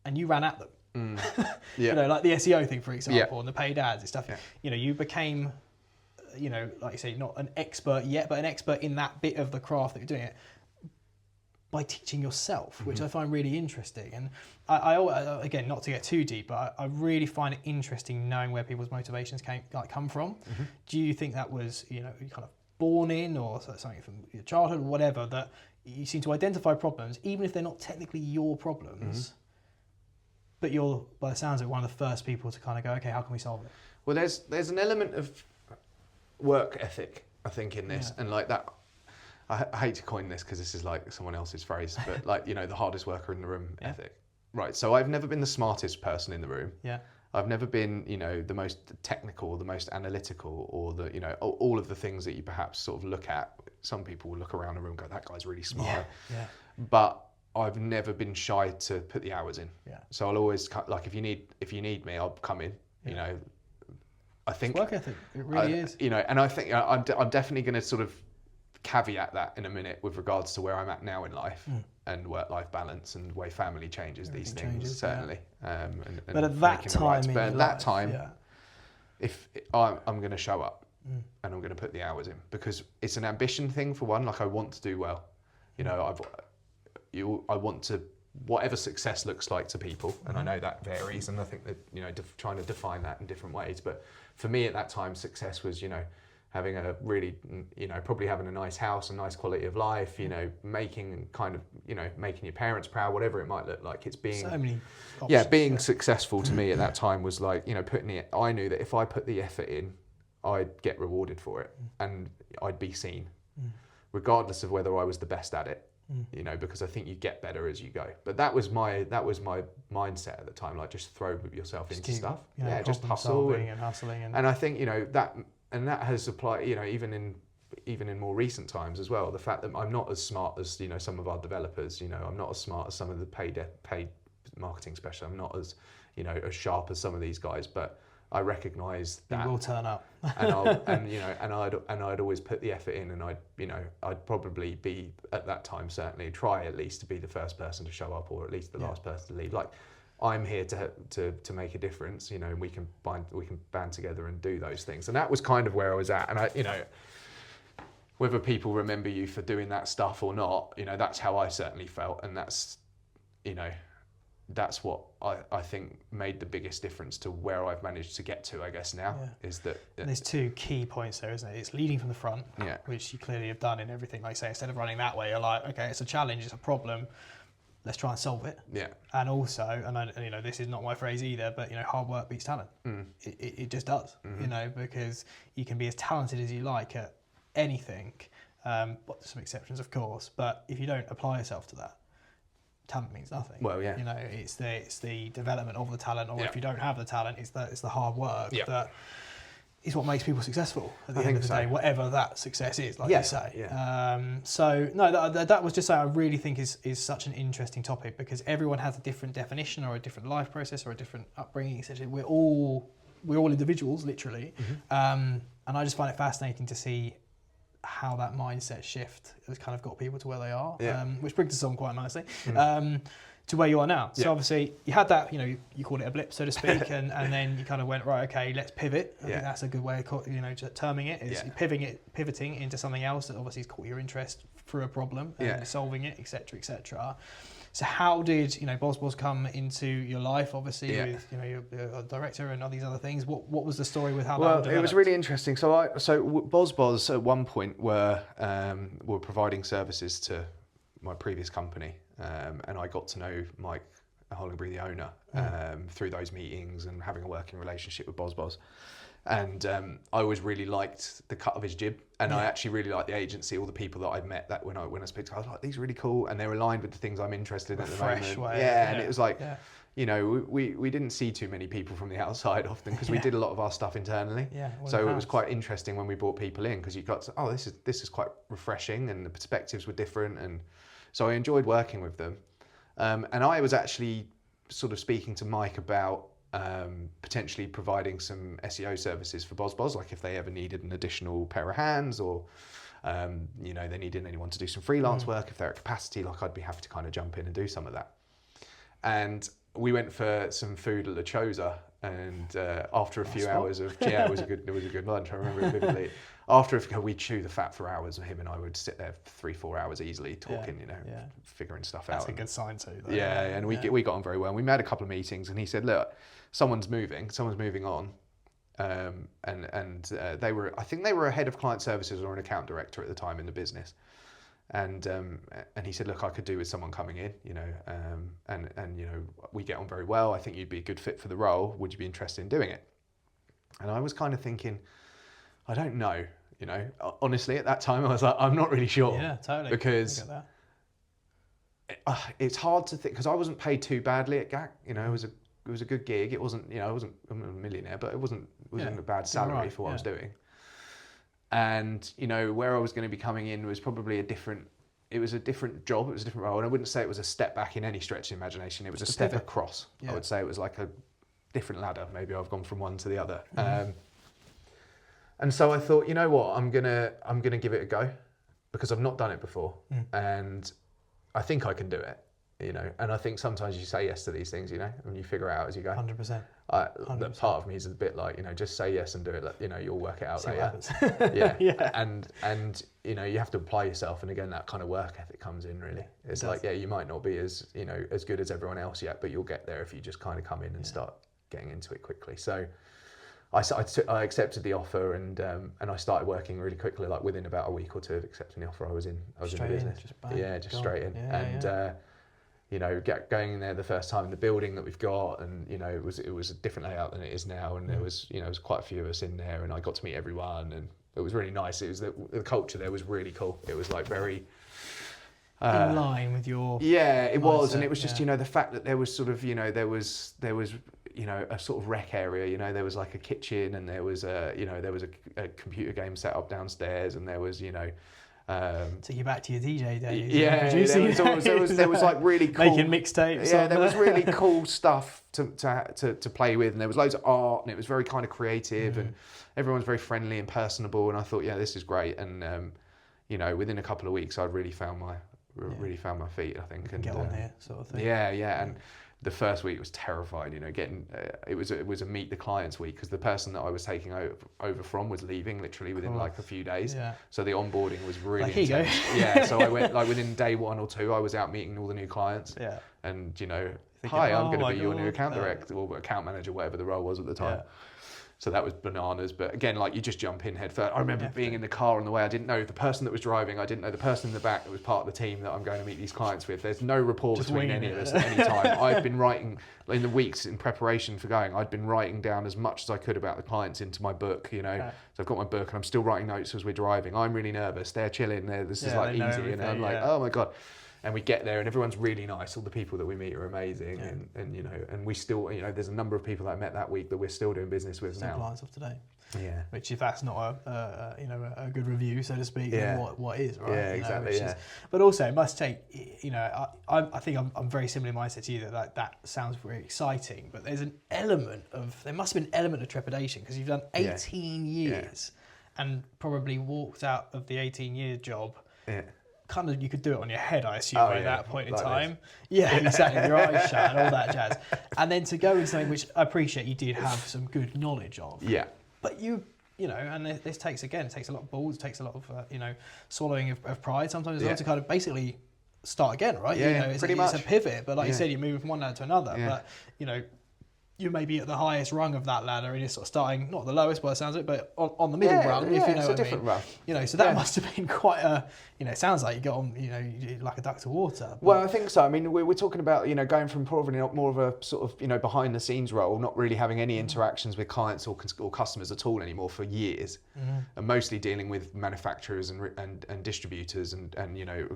and you ran at them. You know, like the SEO thing, for example, and the paid ads and stuff. You know, you became, you know, like you say, not an expert yet, but an expert in that bit of the craft that you're doing it by teaching yourself, which I find really interesting. And I again, not to get too deep, but I really find it interesting knowing where people's motivations come from. Do you think that was, you know, kind of born in, or something from your childhood, or whatever, that you seem to identify problems, even if they're not technically your problems? But you're, by the sounds of it, one of the first people to kind of go, okay, how can we solve it? Well, there's an element of work ethic, I think, in this, and like that. I hate to coin this because this is like someone else's phrase, but like, you know, the hardest worker in the room ethic. Right. So I've never been the smartest person in the room. Yeah. I've never been, you know, the most technical, the most analytical, or the, you know, all of the things that you perhaps sort of look at. Some people will look around the room and go, that guy's really smart. Yeah. But I've never been shy to put the hours in. Yeah. So I'll always, like, if you need me, I'll come in. You know, I think it's work ethic. It really is. You know, and I think I'm definitely going to sort of caveat that in a minute with regards to where I'm at now in life and work-life balance and the way family changes. Everything these things certainly. And but at that time, if I'm going to show up and I'm going to put the hours in, because it's an ambition thing for one. Like, I want to do well. You know, I want to, whatever success looks like to people, and I know that varies, and I think that, you know, trying to define that in different ways. But for me at that time, success was, you know, having a really, you know, probably having a nice house, a nice quality of life, you know, making your parents proud, whatever it might look like. It's being, so many options, being successful to me at that time was like, you know, I knew that if I put the effort in, I'd get rewarded for it, and I'd be seen, regardless of whether I was the best at it. You know, because I think you get better as you go. But that was my mindset at the time. Like, just throw yourself into stuff. You know, just hustle and hustling. And I think, you know, that has applied, you know, even in more recent times as well. The fact that I'm not as smart as, you know, some of our developers. You know, I'm not as smart as some of the paid marketing specialists. I'm not as, you know, as sharp as some of these guys. But I recognise that you will turn up, and I'd always put the effort in, and I'd probably be at that time, certainly try at least to be the first person to show up, or at least the last person to leave. Like, I'm here to make a difference, you know, and we can band together and do those things. And that was kind of where I was at. And I, you know, whether people remember you for doing that stuff or not, you know, that's how I certainly felt, and that's, you know, that's what I think made the biggest difference to where I've managed to get to, I guess, now, is that... And there's two key points there, isn't it? It's leading from the front, which you clearly have done in everything. Like I say, instead of running that way, you're like, okay, it's a challenge, it's a problem. let's try and solve it. Yeah. And also, and this is not my phrase either, but hard work beats talent. It just does. Because you can be as talented as you like at anything, but there's some exceptions, of course. But if you don't apply yourself to that, talent means nothing. Well, yeah. It's the development of the talent, or if you don't have the talent, it's the hard work that is what makes people successful at the end of the day, whatever that success is, like you say. Yeah. That was just something I really think is such an interesting topic, because everyone has a different definition or a different life process or a different upbringing, etc. We're all individuals, literally. And I just find it fascinating to see how that mindset shift has kind of got people to where they are, which brings us on quite nicely. To where you are now. So obviously you had that, you called it a blip, so to speak, and then you kind of went, right, okay, let's pivot. I think that's a good way of terming it, is pivoting into something else that obviously has caught your interest through a problem and solving it, etc., etc. So how did Bozboz come into your life? Obviously, with you're a director and all these other things. What was the story with how that developed? Well, it was really interesting. So Bozboz at one point were providing services to my previous company. And I got to know Mike Hollingbury, the owner, through those meetings and having a working relationship with Bozboz. And I always really liked the cut of his jib, and I actually really liked the agency. All the people that I met, that when I spoke to, I was like, these are really cool, and they're aligned with the things I'm interested in at the moment. And it was like, we didn't see too many people from the outside often, because we did a lot of our stuff internally. So it was quite interesting when we brought people in, because you got to, this is quite refreshing, and the perspectives were different, and so I enjoyed working with them. And I was actually sort of speaking to Mike about potentially providing some SEO services for Bozboz, like if they ever needed an additional pair of hands, or they needed anyone to do some freelance work, if they're at capacity, like I'd be happy to kind of jump in and do some of that. And we went for some food at La Chosa, and after a few hours of it was a good lunch. I remember it vividly. After we'd chew the fat for hours, him and I would sit there 3-4 hours easily talking, figuring stuff out. That's a good sign too, though. And we got on very well. And we had a couple of meetings, and he said, look, someone's moving on. And they were a head of client services or an account director at the time in the business. And he said, look, I could do with someone coming in, and we get on very well. I think you'd be a good fit for the role. Would you be interested in doing it? And I was kind of thinking, I don't know, honestly, at that time I was like, I'm not really sure. Yeah, totally. Because it's hard to think, because I wasn't paid too badly at GAC. It was a good gig. It wasn't, I wasn't a millionaire, but it wasn't a bad salary for what I was doing. And, where I was going to be coming in was probably a different job, it was a different role. And I wouldn't say it was a step back in any stretch of imagination. It was a step across. I would say it was like a different ladder. Maybe I've gone from one to the other. And so I thought, you know what, I'm gonna give it a go, because I've not done it before. And I think I can do it. And I think sometimes you say yes to these things, and you figure it out as you go. 100%. That part of me is a bit like, just say yes and do it. You'll work it out later. And you have to apply yourself, and again, that kind of work ethic comes in. Really, it's like, you might not be as as good as everyone else yet, but you'll get there if you just kind of come in and start getting into it quickly. So I accepted the offer, and I started working really quickly. Like within about a week or two of accepting the offer, I was in the business. Just straight in. Going in there the first time in the building that we've got, and it was a different layout than it is now, and there was quite a few of us in there, and I got to meet everyone, and it was really nice. It was the culture there was really cool. It was like very in line with your it was, and it was just the fact that there was sort of there was a sort of rec area. There was like a kitchen, and there was a computer game set up downstairs, and there was take you back to your DJ days. There was like really cool making mixtapes. There was really cool stuff to play with, and there was loads of art, and it was very kind of creative, and everyone's very friendly and personable. And I thought, this is great. And within a couple of weeks, I'd really found my feet, I think. And get on here, sort of thing. And the first week was terrified, getting, it was a meet the clients week, because the person that I was taking over from was leaving literally within like a few days. So the onboarding was really intense. So I went like within day 1 or 2, I was out meeting all the new clients. And, hi, I'm going to be your new account director or account manager, whatever the role was at the time. So that was bananas. But again, like you just jump in head first. I remember being in the car on the way. I didn't know the person that was driving. I didn't know the person in the back that was part of the team that I'm going to meet these clients with. There's no rapport between any of us at any time. I've been writing in the weeks in preparation for going. I'd been writing down as much as I could about the clients into my book. You know, so I've got my book and I'm still writing notes as we're driving. I'm really nervous. They're chilling. This is like easy, and I'm like, oh my god. And we get there and everyone's really nice. All the people that we meet are amazing, and you know, and we still, you know, there's a number of people that I met that week that we're still doing business with now. Clients of today. Yeah. Which, if that's not a good review, so to speak, then what is, right? Yeah, exactly. But also, it must take, you know, I think I'm very similar mindset to you that sounds very exciting, but there must have been an element of trepidation because you've done 18 years and probably walked out of the 18-year job. Yeah. Kind of, you could do it on your head, I assume, at that point in time. Yeah, exactly. Your eyes shut and all that jazz. And then to go into something which I appreciate you did have some good knowledge of. Yeah. But you know, and this takes a lot of balls, it takes a lot of, swallowing of pride sometimes as well to kind of basically start again, right? Yeah, you know, pretty much. It's a pivot, but like you said, you're moving from one ladder to another. Yeah. But, you know, you may be at the highest rung of that ladder and you're sort of starting, not the lowest by the sounds of it, but on the middle rung, if you know what I mean. Rung. You know, so that must have been quite a, you know, it sounds like you got on, you know, like a duck to water. But... Well, I think so. I mean, we're talking about, you know, going from probably more of a sort of, you know, behind the scenes role, not really having any interactions with clients or customers at all anymore for years, and mostly dealing with manufacturers and distributors and you know,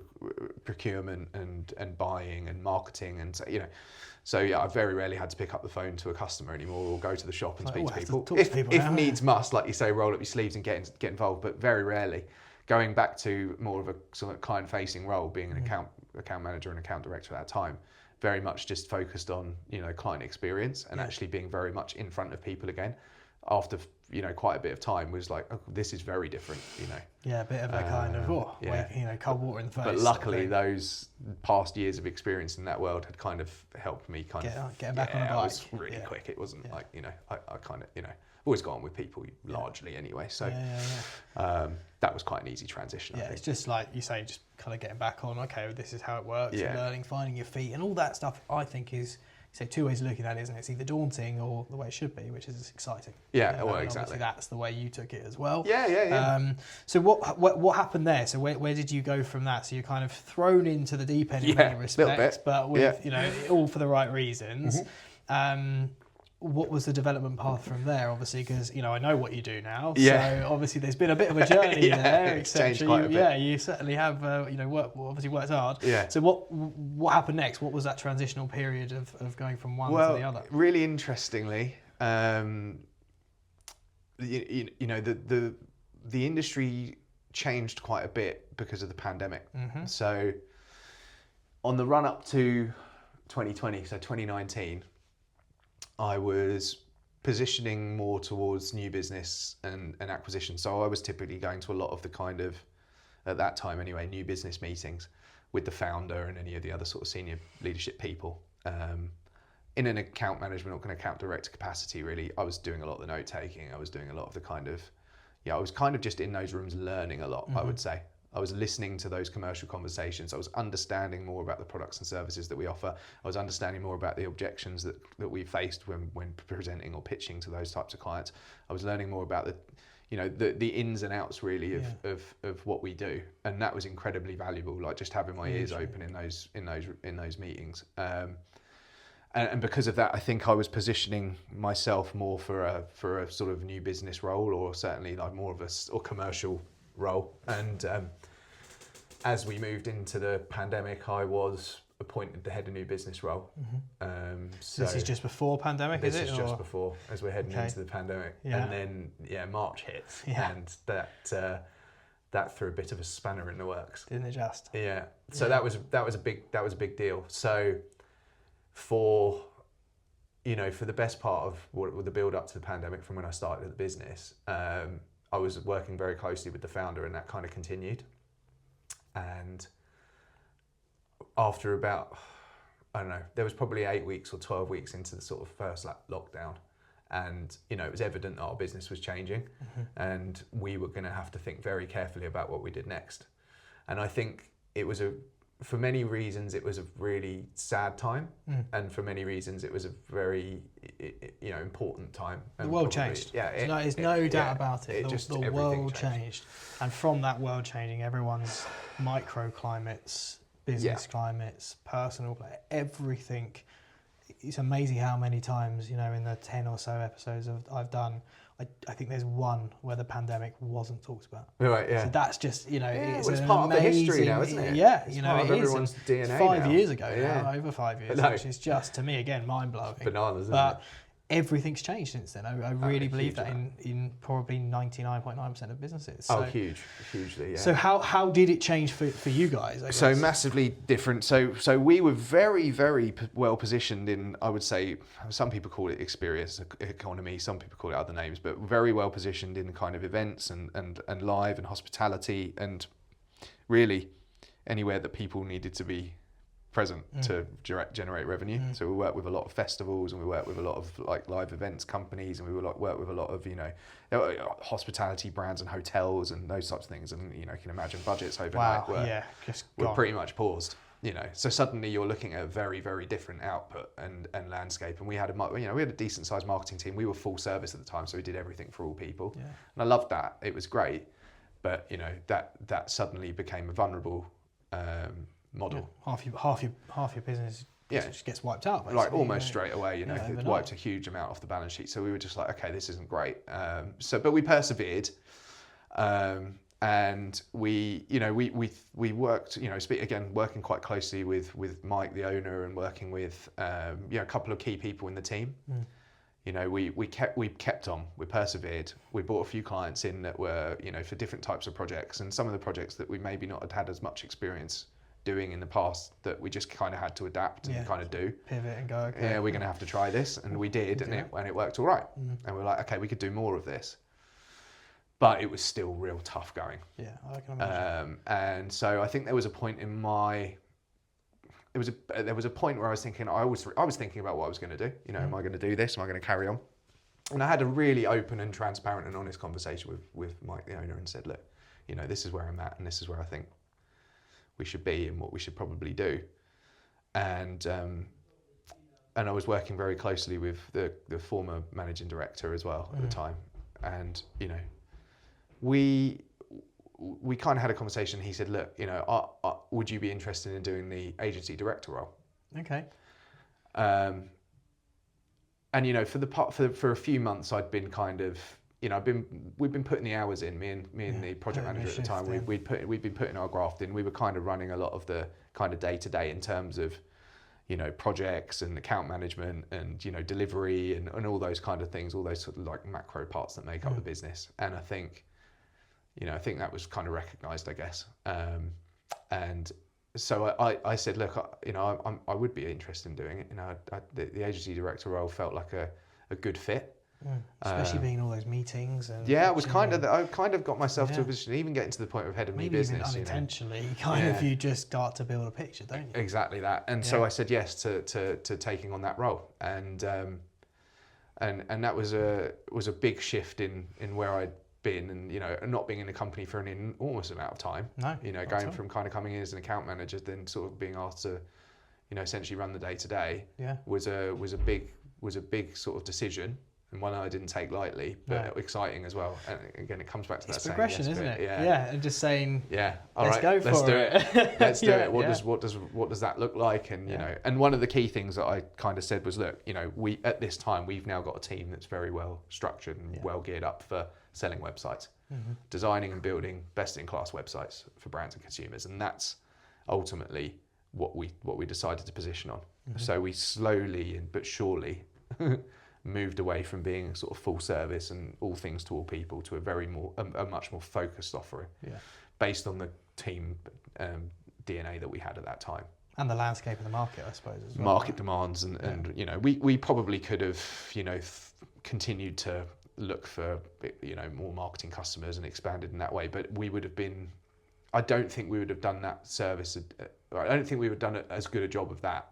procurement and buying and marketing and, you know. So yeah, I very rarely had to pick up the phone to a customer anymore or go to the shop and speak to people. If needs must, like you say, roll up your sleeves and get involved, but very rarely. Going back to more of a sort of client-facing role, being an account manager and account director at that time, very much just focused on, you know, client experience and actually being very much in front of people again. After, you know, quite a bit of time was like, oh, this is very different, you know. Yeah, a bit of a kind of, you know, cold water in the face. But luckily, those past years of experience in that world had kind of helped me get back on a bike. It was really quick. It wasn't like, you know, I kind of, you know, always got on with people largely anyway. So that was quite an easy transition. I think. It's just like you say, just kind of getting back on, okay, this is how it works, learning, finding your feet and all that stuff, I think is, so two ways of looking at it, isn't it? It's either daunting or the way it should be, which is exciting. Yeah, well, exactly. Obviously that's the way you took it as well. Yeah. So what happened there? So where did you go from that? So you're kind of thrown into the deep end in many respects, but with you know, all for the right reasons. What was the development path from there? Obviously, because you know I know what you do now. So obviously there's been a bit of a journey there. It's changed quite a bit. You certainly have. You know, obviously worked hard. Yeah. So what happened next? What was that transitional period of going from one to the other? Really interestingly, you know, the industry changed quite a bit because of the pandemic. So on the run up to 2020, so 2019. I was positioning more towards new business and acquisition. So I was typically going to a lot of the kind of, at that time anyway, new business meetings with the founder and any of the other sort of senior leadership people. In an account management or an account director capacity, really, I was doing a lot of the note taking. I was doing a lot of the kind of, I was kind of just in those rooms learning a lot, I would say. I was listening to those commercial conversations. I was understanding more about the products and services that we offer. I was understanding more about the objections that we faced when presenting or pitching to those types of clients. I was learning more about the ins and outs really of what we do, and that was incredibly valuable. Like just having my ears open in those meetings. And because of that, I think I was positioning myself more for a sort of new business role, or certainly like more of a commercial role. And as we moved into the pandemic, I was appointed the head of new business role. So this is just before pandemic, is it? This is just before, as we're heading into the pandemic. And then March hits, and that threw a bit of a spanner in the works. Didn't it just? Yeah. So that was a big deal. So for the best part of the build up to the pandemic, from when I started the business, I was working very closely with the founder, and that kind of continued. And after about, I don't know, there was probably 8 weeks or 12 weeks into the sort of first lockdown, and it was evident that our business was changing, and we were going to have to think very carefully about what we did next. And I think it was for many reasons, it was a really sad time, and for many reasons, it was a very, important time. The world changed. Yeah, there's no doubt about it. The The world changed, and from that world changing, everyone's microclimates, business climates, personal, everything. It's amazing how many times, in the 10 or so episodes I've done, I think there's one where the pandemic wasn't talked about. Right, yeah. So that's just, it's part of the history now, isn't it? Yeah, it's part of everyone's DNA it's 5 now. years ago now, over 5 years, which is just, to me, again, mind-blowing. Bananas, isn't but it? Everything's changed since then. I really believe that in probably 99.9% of businesses. So, hugely, yeah. So how did it change for you guys? I guess? So massively different. So we were very, very well positioned in, I would say, some people call it experience economy, some people call it other names, but very well positioned in kind of events and live and hospitality and really anywhere that people needed to be present to generate revenue. So we work with a lot of festivals, and we work with a lot of like live events companies, and we work with a lot of hospitality brands and hotels and those types of things. And you can imagine budgets overnight were pretty much paused. So suddenly you're looking at a very, very different output and landscape. And we had a decent sized marketing team. We were full service at the time, so we did everything for all people. Yeah. And I loved that. It was great, but that suddenly became a vulnerable model. Yeah. Half your business just gets wiped out. Like almost straight away, it wiped a huge amount off the balance sheet. So we were just like, okay, this isn't great. But we persevered, and we worked, working quite closely with Mike, the owner, and working with a couple of key people in the team. We kept on, we persevered. We brought a few clients in that were, for different types of projects, and some of the projects that we maybe not had as much experience doing in the past, that we just kind of had to adapt and kind of do. Pivot and go, okay. Yeah, we're going to have to try this. And we did, and it worked all right. And we're like, okay, we could do more of this. But it was still real tough going. Yeah, I can imagine. And so I think there was a point in there was a point where I was thinking, I was thinking about what I was going to do. Am I going to do this? Am I going to carry on? And I had a really open and transparent and honest conversation with Mike, the owner, and said, look, this is where I'm at, and this is where I think we should be and what we should probably do. And I was working very closely with the former managing director as well at the time. And, we kind of had a conversation. He said, look, would you be interested in doing the agency director role? Okay. And, for a few months I'd been kind of, we've been putting the hours in, me and the project manager at the time, we'd been putting our graft in. We were kind of running a lot of the kind of day to day in terms of, projects and account management and, delivery and all those kind of things, all those sort of like macro parts that make up the business. And I think that was kind of recognised, I guess. And so I said, look, I would be interested in doing it. The agency director role felt like a good fit. Especially being in all those meetings and I kind of got myself to a position, even getting to the point of head of new business. Maybe even unintentionally, you just start to build a picture, don't you? Exactly that. And so I said yes to taking on that role, and that was a big shift in where I'd been, and not being in the company for an enormous amount of time. No, going from kind of coming in as an account manager, then sort of being asked to, essentially run the day to day. Was a big sort of decision. And one I didn't take lightly, but exciting as well. And again, it comes back to that progression, saying, isn't it? Yeah, and just saying, let's go for it. Let's do it. What does that look like? And and one of the key things that I kind of said was, look, we at this time we've now got a team that's very well structured and well geared up for selling websites, designing and building best in class websites for brands and consumers, and that's ultimately what we decided to position on. So we slowly but surely moved away from being sort of full service and all things to all people to a much more focused offering, based on the team DNA that we had at that time. And the landscape of the market, I suppose, as well. Market demands and we probably could have, continued to look for, more marketing customers and expanded in that way, but I don't think we would have done that service. I don't think we would have done as good a job of that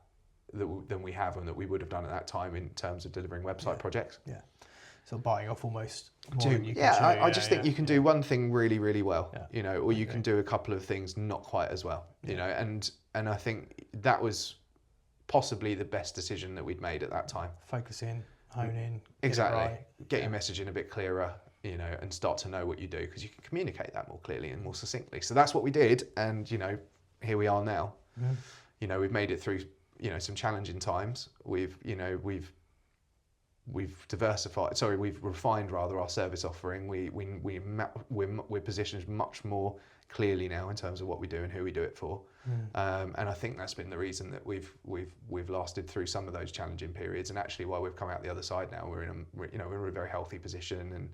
than we have and that we would have done at that time in terms of delivering website projects. Yeah. sort of biting off almost more than you can chew. I just think you can do one thing really, really well, you know, or you can do a couple of things not quite as well, you know, and I think that was possibly the best decision that we'd made at that time. Focus in, hone in. Exactly. Get your messaging a bit clearer, you know, and start to know what you do, because you can communicate that more clearly and more succinctly. So that's what we did, and you know, here we are now. You know, we've made it through, you know, some challenging times. We've diversified. Sorry, we've refined rather our service offering. We're positioned much more clearly now in terms of what we do and who we do it for. And I think that's been the reason that we've lasted through some of those challenging periods, and actually why we've come out the other side now, we're in a very healthy position, and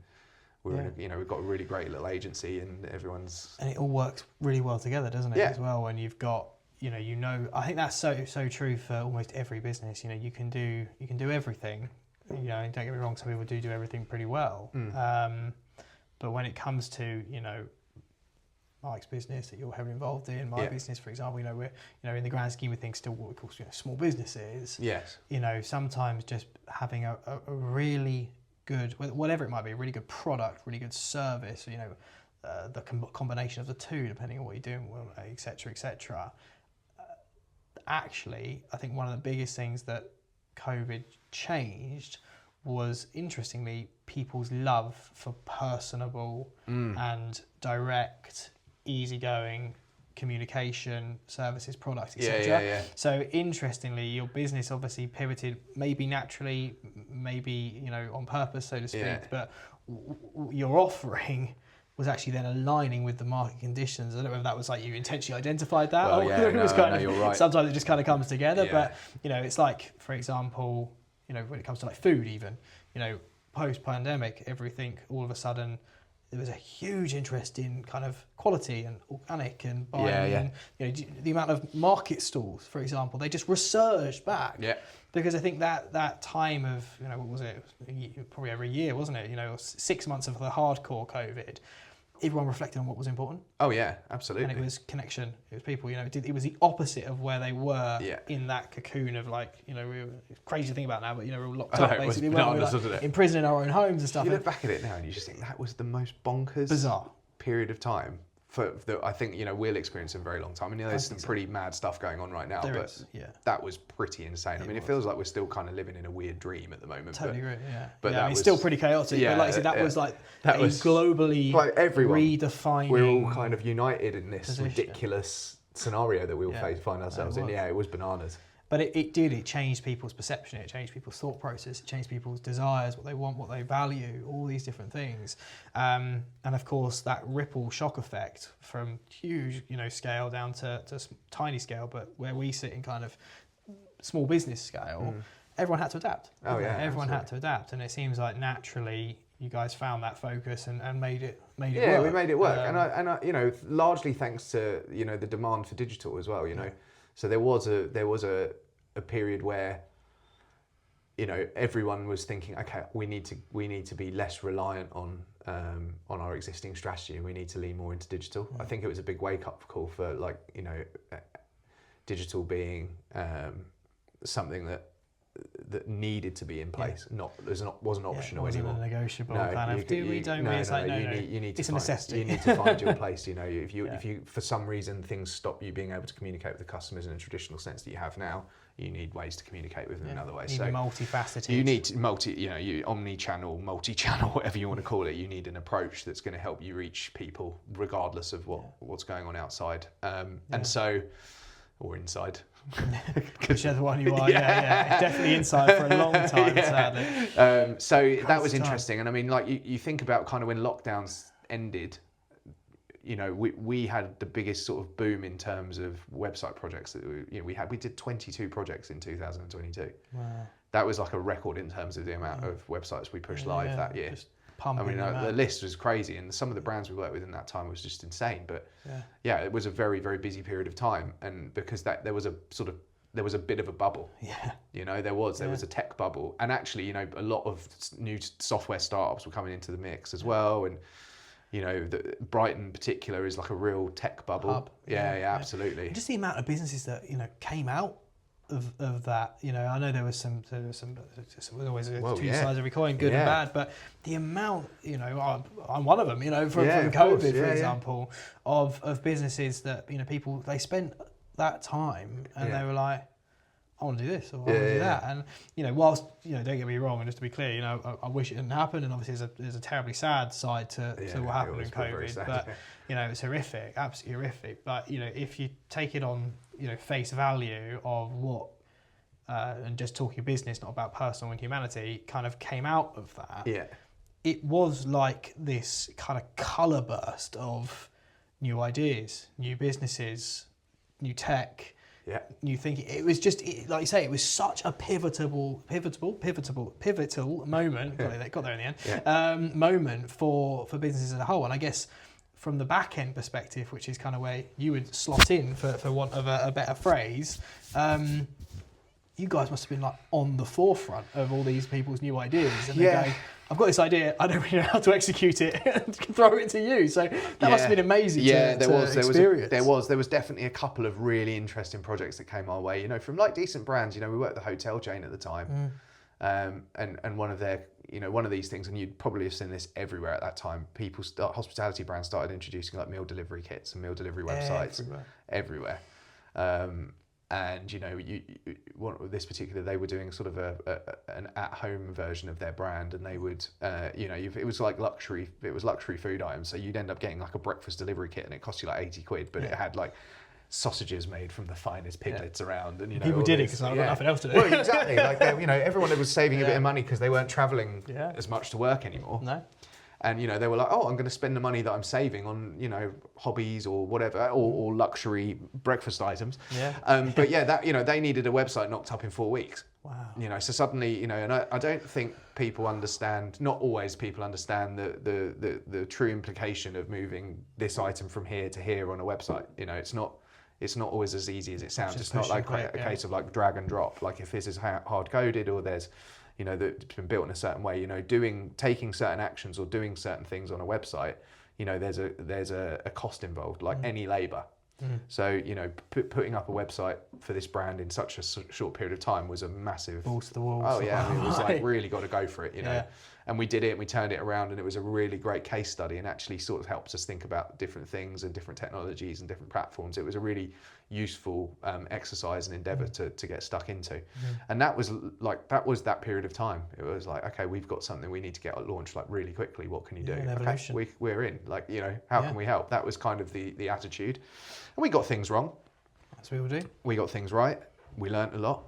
we've got a really great little agency, and it all works really well together, doesn't it? As well, when you've got I think that's so true for almost every business. You know, you can do everything. You know, don't get me wrong, some people do everything pretty well. But when it comes to, you know, Mike's business that you're heavily involved in, my business, for example, you know, we're, in the grand scheme of things, still what we call, small businesses. Yes. You know, sometimes just having a really good, whatever it might be, a really good product, really good service, you know, the combination of the two, depending on what you're doing, et cetera, et cetera. Actually, I think one of the biggest things that COVID changed was, interestingly, people's love for personable and direct, easygoing communication, services, products, etc. So interestingly, your business obviously pivoted, maybe naturally, maybe, you know, on purpose, so to speak, but your offering was actually then aligning with the market conditions. I don't know if that was like you intentionally identified that, or it was you're right. Sometimes it just kind of comes together. But you know, it's like, for example, you know, when it comes to like food, even, you know, post-pandemic, everything all of a sudden there was a huge interest in kind of quality and organic and buying. And, you know, the amount of market stalls, for example, they just resurged back. Because I think that time of, you know, what was it? Probably every year, wasn't it? You know, 6 months of the hardcore COVID. Everyone reflected on what was important. Oh yeah, absolutely. And it was connection. It was people. You know, it was the opposite of where they were in that cocoon of, like, you know, it's crazy to think about now, but you know, we're all locked up basically. We're like in prison in our own homes and stuff. You look back at it now and you just think that was the most bonkers, bizarre period of time that I think, you know, we'll experience in a very long time. And, you know, there's some pretty mad stuff going on right now, that was pretty insane. I mean, it feels like we're still kind of living in a weird dream at the moment. Totally agree, but that was still pretty chaotic. But like I said, that was like that was globally, like, everyone redefining. We're all kind of united in this ridiculous scenario that we all find ourselves in. Yeah, it was bananas. But it changed people's perception, it changed people's thought process, it changed people's desires, what they want, what they value, all these different things. And of course, that ripple shock effect from huge, you know, scale down to tiny scale, but where we sit in kind of small business scale, everyone had to adapt. Everyone had to adapt. And it seems like naturally you guys found that focus and made it work. Yeah, we made it work. And I, you know, largely thanks to, you know, the demand for digital as well, you know. So there was a period where, you know, everyone was thinking, okay, we need to be less reliant on our existing strategy, and we need to lean more into digital. I think it was a big wake up call for, like, you know, digital being something that needed to be in place, wasn't optional anymore. It wasn't a negotiable kind of do we, don't we? It's like, no, you need to it's a necessity. You need to find your place. You know, if you for some reason things stop you being able to communicate with the customers in a traditional sense that you have now, you need ways to communicate with them in other ways. So multifaceted. You need omni-channel, multi-channel, whatever you want to call it. You need an approach that's going to help you reach people regardless of what's going on outside. And so, or inside. Whichever one you are, definitely inside for a long time, sadly. So that was interesting, and I mean, like, you think about kind of when lockdowns ended, you know, we had the biggest sort of boom in terms of website projects that we did 22 projects in 2022. Wow. That was like a record in terms of the amount of websites we pushed live that year. I mean, the list was crazy, and some of the brands we worked with in that time was just insane. But it was a very, very busy period of time, and because there was a bit of a bubble. Yeah. You know, there was a tech bubble, and actually, you know, a lot of new software startups were coming into the mix as well, and you know, Brighton in particular is like a real tech bubble. Hub. Yeah, absolutely. And just the amount of businesses that, you know, came out of that. You know, I know there was always two yeah. sides of every coin, good and bad, but the amount, you know, I'm one of them, you know, from of COVID, course. for example, of businesses that, you know, people, they spent that time and they were like, I want to do this or I want to do that. And, you know, whilst, you know, don't get me wrong, and just to be clear, you know, I wish it didn't happen. And obviously there's a terribly sad side to what happened in COVID. Sad, but, you know, it's horrific, absolutely horrific. But, you know, if you take it on, you know, face value of what, and just talking business, not about personal and humanity, kind of came out of that. Yeah. It was like this kind of colour burst of new ideas, new businesses, new tech, new thinking. It was just, like you say, it was such a pivotal moment. Got there in the end. Moment for businesses as a whole. And I guess from the back end perspective, which is kind of where you would slot in, for want of a better phrase, you guys must have been like on the forefront of all these people's new ideas. And they go, I've got this idea, I don't really know how to execute it, and throw it to you. So that must have been amazing to experience. There was definitely a couple of really interesting projects that came our way, you know, from like decent brands. You know, we worked at the hotel chain at the time. And one of their, you know, one of these things, and you'd probably have seen this everywhere at that time, hospitality brands started introducing like meal delivery kits and meal delivery websites everywhere. And, you know, this particular, they were doing sort of an at-home version of their brand, and they would, you know, it was luxury food items. So you'd end up getting like a breakfast delivery kit, and it cost you like 80 quid, but it had like sausages made from the finest piglets around, and you know, people did it because I've got nothing else to do. Well, exactly. Like, you know, everyone was saving a bit of money because they weren't traveling as much to work anymore. No. And, you know, they were like, oh, I'm going to spend the money that I'm saving on, you know, hobbies or whatever, or luxury breakfast items. But that, you know, they needed a website knocked up in 4 weeks. Wow. You know, so suddenly, you know, and I don't think people understand, not always people understand the true implication of moving this item from here to here on a website. You know, it's not always as easy as it sounds. It's not like a case of like drag and drop. Like if this is hard coded or there's, you know, that it's been built in a certain way, you know, taking certain actions or doing certain things on a website, you know, there's a cost involved, like any labor. So, you know, putting up a website for this brand in such a short period of time was a massive balls to the walls. Oh yeah, I mean, it was like really got to go for it, you know. And we did it, and we turned it around, and it was a really great case study, and actually sort of helped us think about different things and different technologies and different platforms. It was a really useful exercise and endeavour to get stuck into. And that was that period of time. It was like, okay, we've got something we need to get launched like really quickly. What can you do? Okay, we're in. Like, you know, how can we help? That was kind of the attitude. And we got things wrong. That's what we will do. We got things right. We learnt a lot.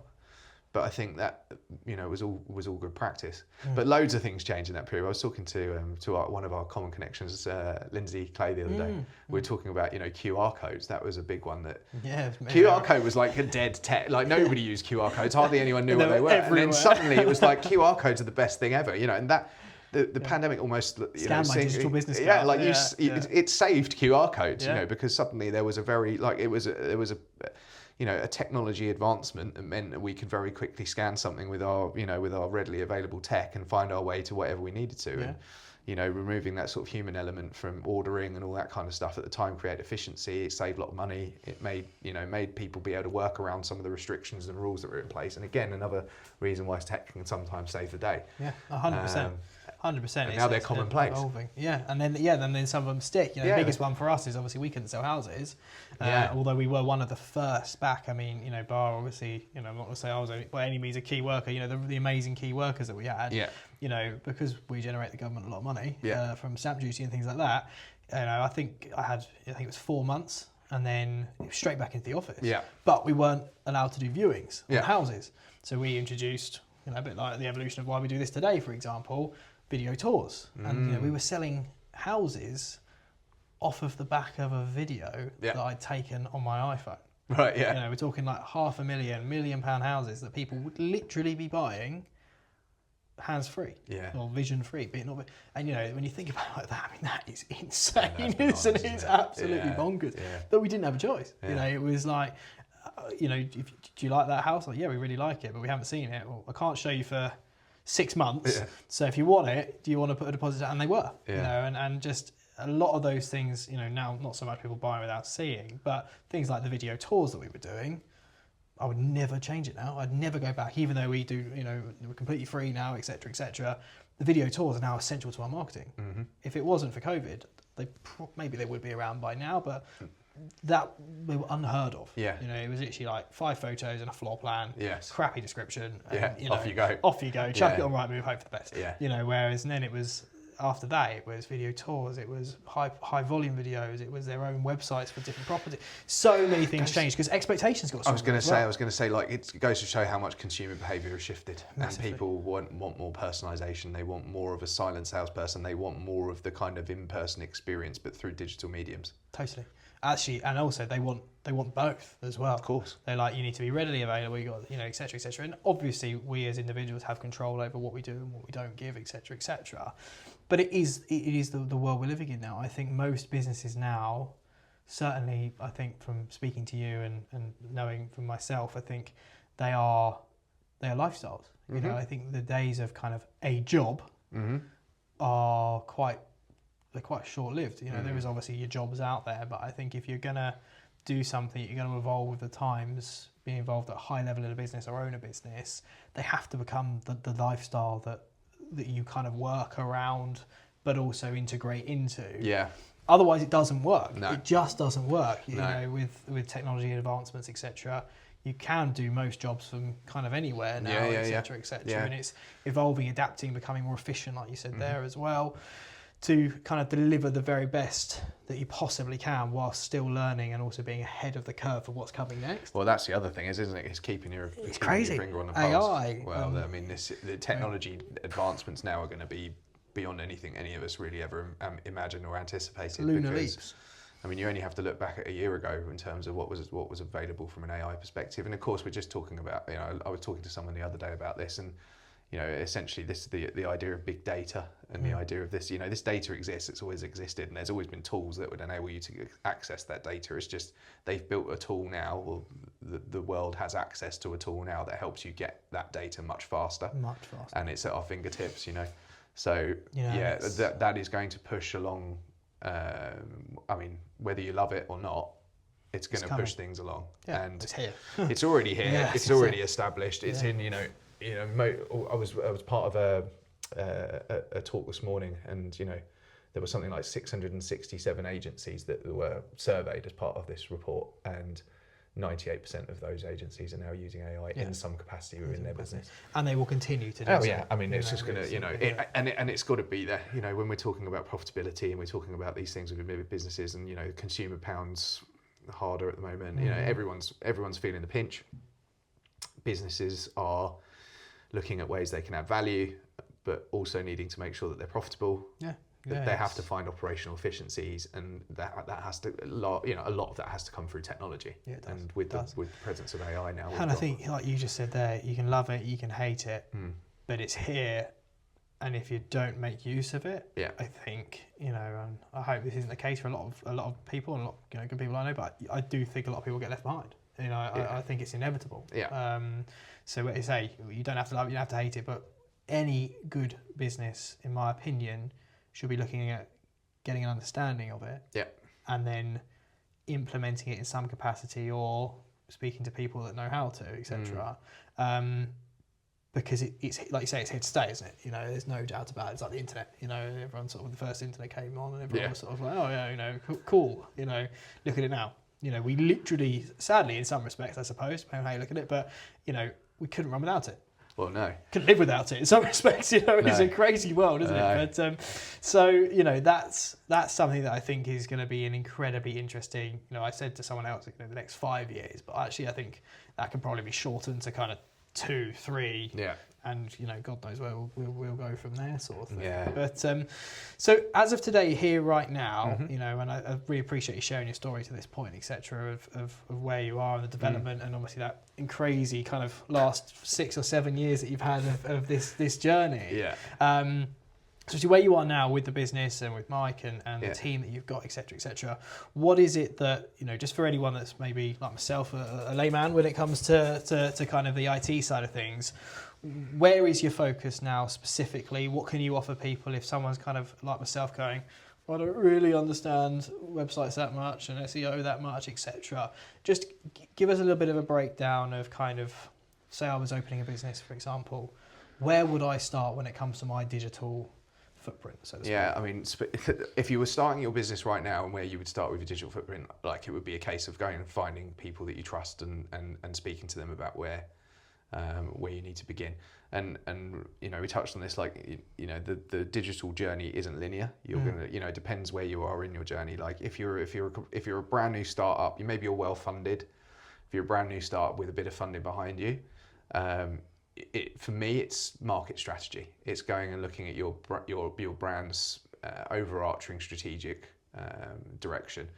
But I think that, you know, was all good practice. But loads of things changed in that period. I was talking to one of our common connections, Lindsay Clay, the other day. We were talking about, you know, QR codes. That was a big one. That QR code was like a dead tech. Like nobody used QR codes. Hardly anyone knew what they were. Everywhere. And then suddenly it was like QR codes are the best thing ever. You know, and that the pandemic almost, you know, my digital business card. Yeah, like it saved QR codes. You know, because suddenly there was you know, a technology advancement that meant that we could very quickly scan something with our readily available tech and find our way to whatever we needed to. And, you know, removing that sort of human element from ordering and all that kind of stuff at the time created efficiency. It saved a lot of money. It made people be able to work around some of the restrictions and rules that were in place. And again, another reason why tech can sometimes save the day. Yeah, 100%. 100%. And now they're commonplace. Yeah, and then some of them stick. You know, the biggest one for us is obviously we couldn't sell houses, although we were one of the first back. I mean, you know, bar obviously, you know, I'm not going to say I was by any means a key worker. You know, the amazing key workers that we had. Yeah. You know, because we generate the government a lot of money from stamp duty and things like that. You know, I think it was 4 months, and then it was straight back into the office. Yeah. But we weren't allowed to do viewings on houses, so we introduced, you know, a bit like the evolution of why we do this today, for example. Video tours, and you know, we were selling houses off of the back of a video that I'd taken on my iPhone. Right. Yeah. You know, we're talking like £500,000, £1 million houses that people would literally be buying hands-free or vision-free, be it not. And you know, when you think about it like that, I mean, that is insane, isn't it? It's absolutely bonkers. Yeah. But we didn't have a choice. Yeah. You know, it was like, you know, do you like that house? Like, yeah, we really like it, but we haven't seen it. Well, I can't show you for 6 months. So if you want it, do you want to put a deposit down? And they were, you know, and just a lot of those things, you know, now not so much people buying without seeing, but things like the video tours that we were doing, I would never change it now. I'd never go back, even though we do, we're completely free now, etc., etc. The video tours are now essential to our marketing. Mm-hmm. If it wasn't for COVID, maybe they would be around by now, but that they were unheard of. Yeah. It was literally like 5 photos and a floor plan. Yes. Crappy description. Yeah. And, Off you go. Off you go. Chuck it on Rightmove, hope for the best. Yeah. Whereas then it was. After that, it was video tours, it was high volume videos, it was their own websites for different properties. So many things changed because expectations got I was going stronger. to say, like, it goes to show how much consumer behaviour has shifted. Massively. And people want more personalisation. They want more of a silent salesperson. They want more of the kind of in-person experience, but through digital mediums. Totally. Actually, and also they want both as well. Of course. They're like, you need to be readily available, you got, et cetera, et cetera. And obviously we as individuals have control over what we do and what we don't give, et cetera, et cetera. But it is the world we're living in now. I think most businesses now, certainly I think from speaking to you and knowing from myself, I think they are lifestyles. Mm-hmm. I think the days of kind of a job are quite short-lived. There is obviously your jobs out there, but I think if you're gonna do something, you're gonna evolve with the times, be involved at a high level in a business or own a business, they have to become the lifestyle that you kind of work around, but also integrate into. Yeah. Otherwise, it doesn't work. No. It just doesn't work. With technology advancements, etc. You can do most jobs from kind of anywhere now, etc., etc. Yeah. And it's evolving, adapting, becoming more efficient, like you said there as well, to kind of deliver the very best that you possibly can while still learning and also being ahead of the curve for what's coming next. Well, that's the other thing, isn't it? It's keeping your crazy. finger on the pulse. AI. Well, I mean, the technology advancements now are going to be beyond anything any of us really ever imagined or anticipated. Lunar leaps. I mean, you only have to look back at a year ago in terms of what was available from an AI perspective. And of course, we're just talking about, I was talking to someone the other day about this, and essentially this is the idea of big data and the idea of this, this data exists, it's always existed, and there's always been tools that would enable you to access that data. It's just they've built a tool now, or the world has access to a tool now that helps you get that data much faster. And it's at our fingertips, So that is going to push along, I mean, whether you love it or not, it's going to push things along. Yeah, and it's here. It's already here. Yeah, it's already established. It's in, I was part of a talk this morning, and there was something like 667 agencies that were surveyed as part of this report, and 98% of those agencies are now using AI in some capacity within their business, and they will continue to do. Oh yeah, I mean, it's just going to, and it's got to be there. When we're talking about profitability and we're talking about these things with businesses, and consumer pounds harder at the moment. Everyone's feeling the pinch. Businesses are looking at ways they can add value, but also needing to make sure that they're profitable. They have to find operational efficiencies, and that has to a lot of that has to come through technology. Yeah, it does. And with the presence of AI now. And I think, like you just said there, you can love it, you can hate it, but it's here. And if you don't make use of it, I think, and I hope this isn't the case for a lot of people and a lot of good people I know, but I do think a lot of people get left behind. I think it's inevitable. So what you say, you don't have to love it, you don't have to hate it, but any good business, in my opinion, should be looking at getting an understanding of it, and then implementing it in some capacity or speaking to people that know how to, etc. Because it's like you say, it's here to stay, isn't it? There's no doubt about it. It's like the internet. Everyone sort of, the first internet came on, and everyone was sort of like, oh yeah, cool. Look at it now. We literally, sadly, in some respects, I suppose, depending on how you look at it, but we couldn't run without it. Well, no. Couldn't live without it in some respects. It's a crazy world, isn't it? But that's something that I think is going to be an incredibly interesting. I said to someone else, the next 5 years, but actually I think that can probably be shortened to kind of 2, 3. Yeah. And God knows where we'll go from there, sort of thing. Yeah. But so as of today, here right now, and I really appreciate you sharing your story to this point, etc., of where you are and the development, and obviously that crazy kind of last 6 or 7 years that you've had of this journey. Yeah. So where you are now with the business and with Mike and the team that you've got, etc., etc. What is it that just for anyone that's maybe like myself, a layman when it comes to kind of the IT side of things? Where is your focus now specifically? What can you offer people if someone's kind of like myself going, I don't really understand websites that much and SEO that much, etc. Just give us a little bit of a breakdown of kind of, say I was opening a business, for example, where would I start when it comes to my digital footprint, so to speak? Yeah, I mean, if you were starting your business right now, and where you would start with your digital footprint, like it would be a case of going and finding people that you trust and speaking to them about where you need to begin. And you know, we touched on this, like, you know, the digital journey isn't linear. You're gonna, you know, it depends where you are in your journey. Like if you're a brand new startup, maybe you're well funded. If you're a brand new startup with a bit of funding behind you, for me, it's market strategy. It's going and looking at your brand's overarching strategic direction.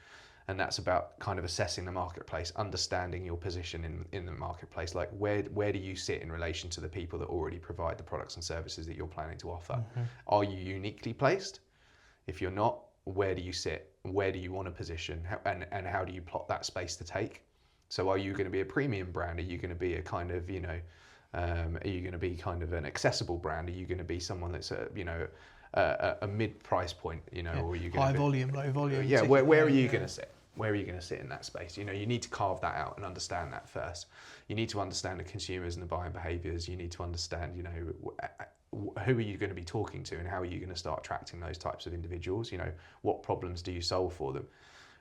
And that's about kind of assessing the marketplace, understanding your position in the marketplace. Like where do you sit in relation to the people that already provide the products and services that you're planning to offer? Are you uniquely placed? If you're not, where do you sit? Where do you want to position? And how do you plot that space to take? So are you going to be a premium brand? Are you going to be a kind of, you know, are you going to be kind of an accessible brand? Are you going to be someone that's a mid-price point, you know, or are you going high volume, low volume? Yeah, where are you going to sit? Where are you going to sit in that space? You know, you need to carve that out and understand that first. You need to understand the consumers and the buying behaviours. You need to understand, you know, who are you going to be talking to and how are you going to start attracting those types of individuals? You know, what problems do you solve for them?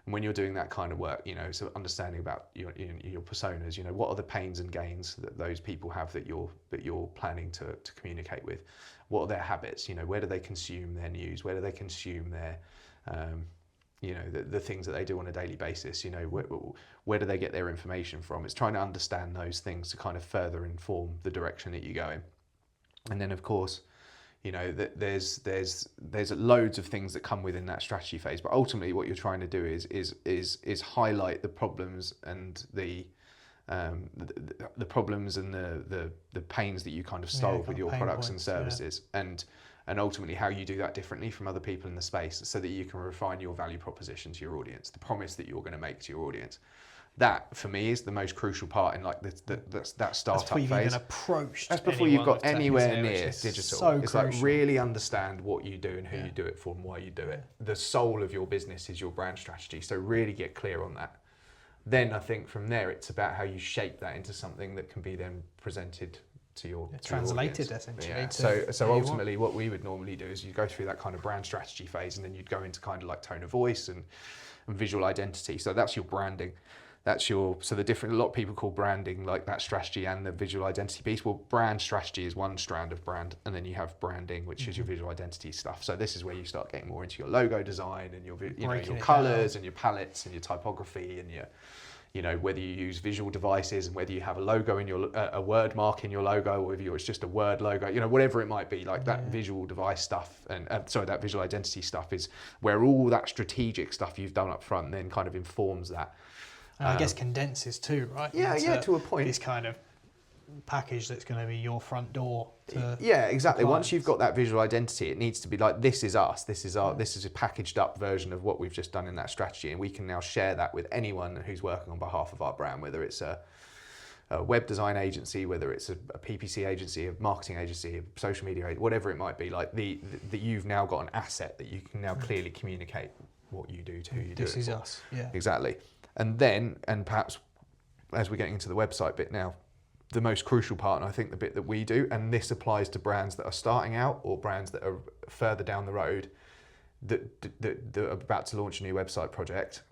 And when you're doing that kind of work, you know, so understanding about your personas, you know, what are the pains and gains that those people have that you're planning to communicate with? What are their habits? You know, where do they consume their news? Where do they consume their, you know, the things that they do on a daily basis? You know, where do they get their information from? It's trying to understand those things to kind of further inform the direction that you go in. And then, of course, you know, there's loads of things that come within that strategy phase, but ultimately what you're trying to do is highlight the problems and the problems and the pains that you kind of solve with your products and services, and ultimately how you do that differently from other people in the space, so that you can refine your value proposition to your audience, the promise that you're going to make to your audience. That, for me, is the most crucial part in like that startup phase. Before you've even approached. That's before you've got anywhere near digital. So it's crucial. like really understand what you do and who you do it for and why you do it. The soul of your business is your brand strategy. So really get clear on that. Then I think from there it's about how you shape that into something that can be then presented to your translated your essentially. Yeah. So ultimately what we would normally do is you go through that kind of brand strategy phase, and then you'd go into kind of like tone of voice and visual identity. So that's your branding. So a lot of people call branding like that strategy and the visual identity piece. Well, brand strategy is one strand of brand, and then you have branding, which is your visual identity stuff. So this is where you start getting more into your logo design and your colors and your palettes and your typography and your, you know, whether you use visual devices and whether you have a logo in your a word mark in your logo, or whether it's just a word logo, you know, whatever it might be. Like that visual device stuff and that visual identity stuff is where all that strategic stuff you've done up front then kind of informs that. And I guess condenses too, right? Yeah, to a point. This kind of package that's going to be your front door. Yeah, exactly. Once you've got that visual identity, it needs to be like, this is us. This is a packaged up version of what we've just done in that strategy, and we can now share that with anyone who's working on behalf of our brand, whether it's a web design agency, whether it's a PPC agency, a marketing agency, a social media agency, whatever it might be. Like that you've now got an asset that you can now clearly communicate what you do to who you do it for. This is us. Yeah. Exactly. And then, and perhaps as we're getting into the website bit now, the most crucial part, and I think the bit that we do, and this applies to brands that are starting out or brands that are further down the road that are about to launch a new website project.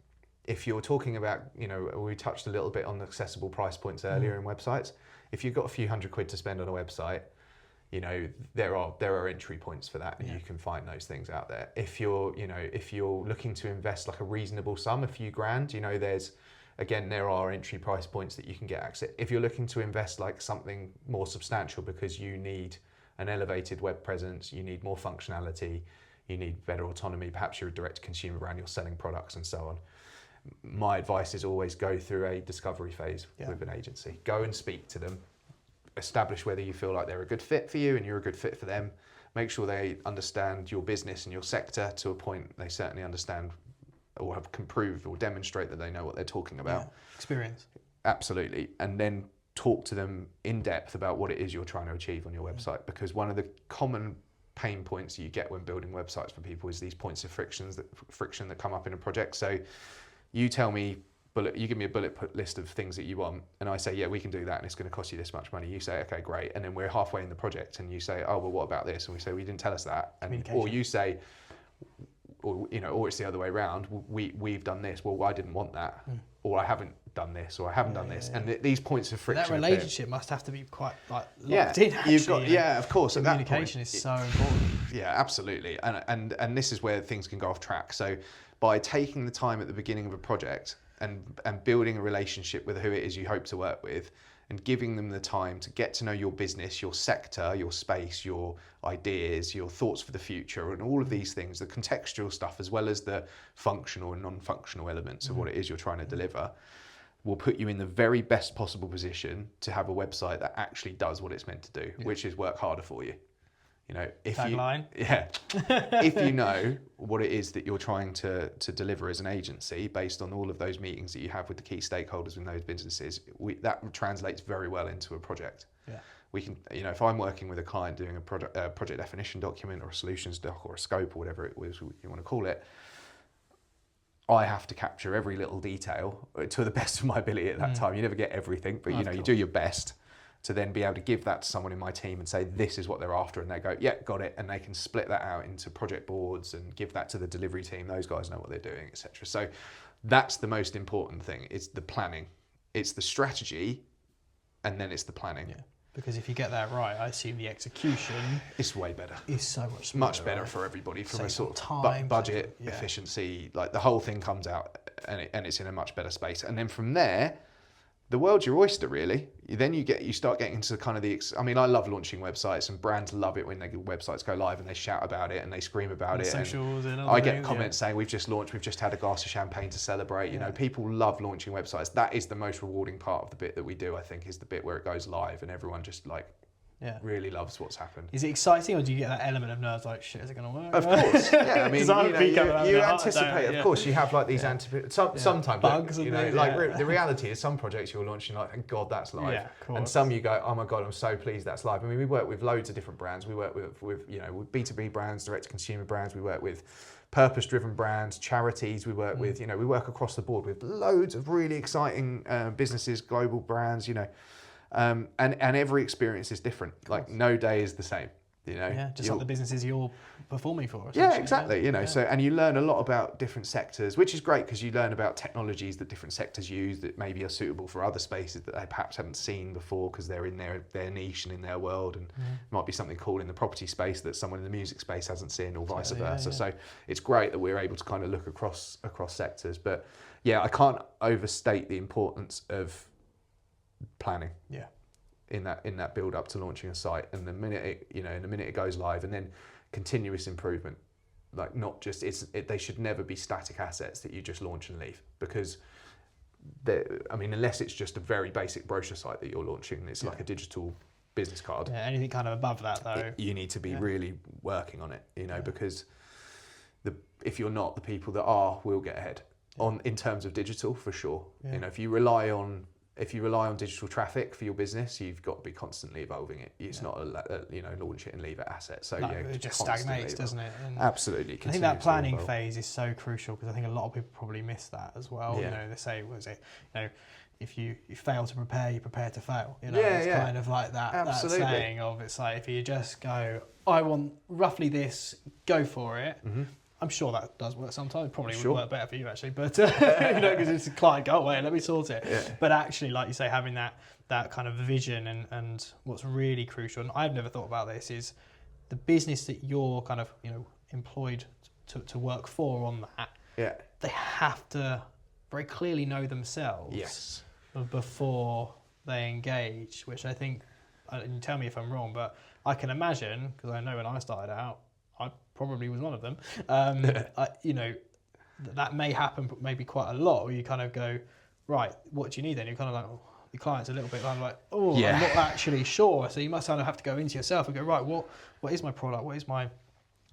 If you're talking about, you know, we touched a little bit on the accessible price points earlier in websites. If you've got a few £100 to spend on a website, you know, there are entry points for that, and you can find those things out there. If you're looking to invest like a reasonable sum, a few grand, you know, there are entry price points that you can get access. If you're looking to invest like something more substantial because you need an elevated web presence, you need more functionality, you need better autonomy, perhaps you're a direct consumer brand, you're selling products and so on. My advice is always go through a discovery phase with an agency. Go and speak to them. Establish whether you feel like they're a good fit for you and you're a good fit for them. Make sure they understand your business and your sector to a point they certainly understand or can prove or demonstrate that they know what they're talking about. Yeah. Experience. Absolutely. And then talk to them in depth about what it is you're trying to achieve on your website, because one of the common pain points you get when building websites for people is these points of friction that come up in a project. So you tell me, you give me a bullet list of things that you want, and I say, yeah, we can do that, and it's going to cost you this much money. You say, okay, great, and then we're halfway in the project, and you say, oh, well, what about this? And we say, well, you didn't tell us that, or you say, or it's the other way around. We've done this. Well, I didn't want that, or I haven't done this, or I haven't done this, and these points of friction. That relationship must have to be quite locked in. Actually, of course. Communication is so important. Yeah, absolutely, and this is where things can go off track. So by taking the time at the beginning of a project and building a relationship with who it is you hope to work with, and giving them the time to get to know your business, your sector, your space, your ideas, your thoughts for the future, and all of these things, the contextual stuff as well as the functional and non-functional elements of what it is you're trying to deliver, will put you in the very best possible position to have a website that actually does what it's meant to do, which is work harder for you. If you know what it is that you're trying to deliver as an agency based on all of those meetings that you have with the key stakeholders in those businesses, that translates very well into a project. Yeah. We can, if I'm working with a client doing a project definition document or a solutions doc or a scope or whatever it was you want to call it, I have to capture every little detail to the best of my ability at that time. You never get everything, but you do your best to then be able to give that to someone in my team and say, this is what they're after. And they go, yeah, got it. And they can split that out into project boards and give that to the delivery team. Those guys know what they're doing, etc. So that's the most important thing. It's the planning. It's the strategy, and then it's the planning. Yeah. Because if you get that right, I assume the execution is way better. Is so much better for everybody from a sort of time, budget, efficiency. Like the whole thing comes out and it's in a much better space. And then from there, the world's your oyster, really. Then you start getting into kind of I love launching websites, and brands love it when their websites go live and they shout about it and they scream about it. Socials and I get comments saying we've just launched, we've just had a glass of champagne to celebrate. People love launching websites. That is the most rewarding part of the bit that we do, I think, is the bit where it goes live and everyone just really loves what's happened. Is it exciting, or do you get that element of nerves like, shit, is it going to work? Of course, yeah. I mean, you anticipate, of course, you have like these sometimes bugs, the reality is some projects you're launching like, thank God that's live, and some you go, oh my God, I'm so pleased that's live. I mean, we work with loads of different brands. We work with B2B brands, direct to consumer brands. We work with purpose-driven brands, charities. We work with, we work across the board with loads of really exciting businesses, global brands, and every experience is different. Like no day is the same, just like the businesses you're performing for. Yeah, exactly. So, and you learn a lot about different sectors, which is great because you learn about technologies that different sectors use that maybe are suitable for other spaces that they perhaps haven't seen before because they're in their niche and in their world, and it might be something cool in the property space that someone in the music space hasn't seen, or vice versa. So it's great that we're able to kind of look across sectors. But I can't overstate the importance of planning in that build up to launching a site, and the minute it goes live, and then continuous improvement. Like not just they should never be static assets that you just launch and leave, because unless it's just a very basic brochure site that you're launching, it's like a digital business card. Anything kind of above that though, you need to be really working on it, because if you're not, the people that are will get ahead in terms of digital for sure. If you rely on digital traffic for your business, you've got to be constantly evolving it. It's not launch it and leave it asset. So it just stagnates, doesn't it? And absolutely. I think that planning phase is so crucial, because I think a lot of people probably miss that as well. They say, if you fail to prepare, you prepare to fail. It's kind of like that saying of, it's like, if you just go, I want roughly this, go for it. Mm-hmm. I'm sure that does work sometimes. It probably would work better for you actually, but because it's a client, go away, let me sort it. Yeah. But actually, like you say, having that kind of vision and what's really crucial, and I've never thought about this, is the business that you're kind of employed to work for on that. Yeah. They have to very clearly know themselves before they engage, which I think, and tell me if I'm wrong, but I can imagine, because I know when I started out, I probably was one of them. That may happen maybe quite a lot, where you kind of go, right, what do you need then? You're kind of like, the client's a little bit like, I'm not actually sure. So you must kind of have to go into yourself and go, right, what is my product? What is my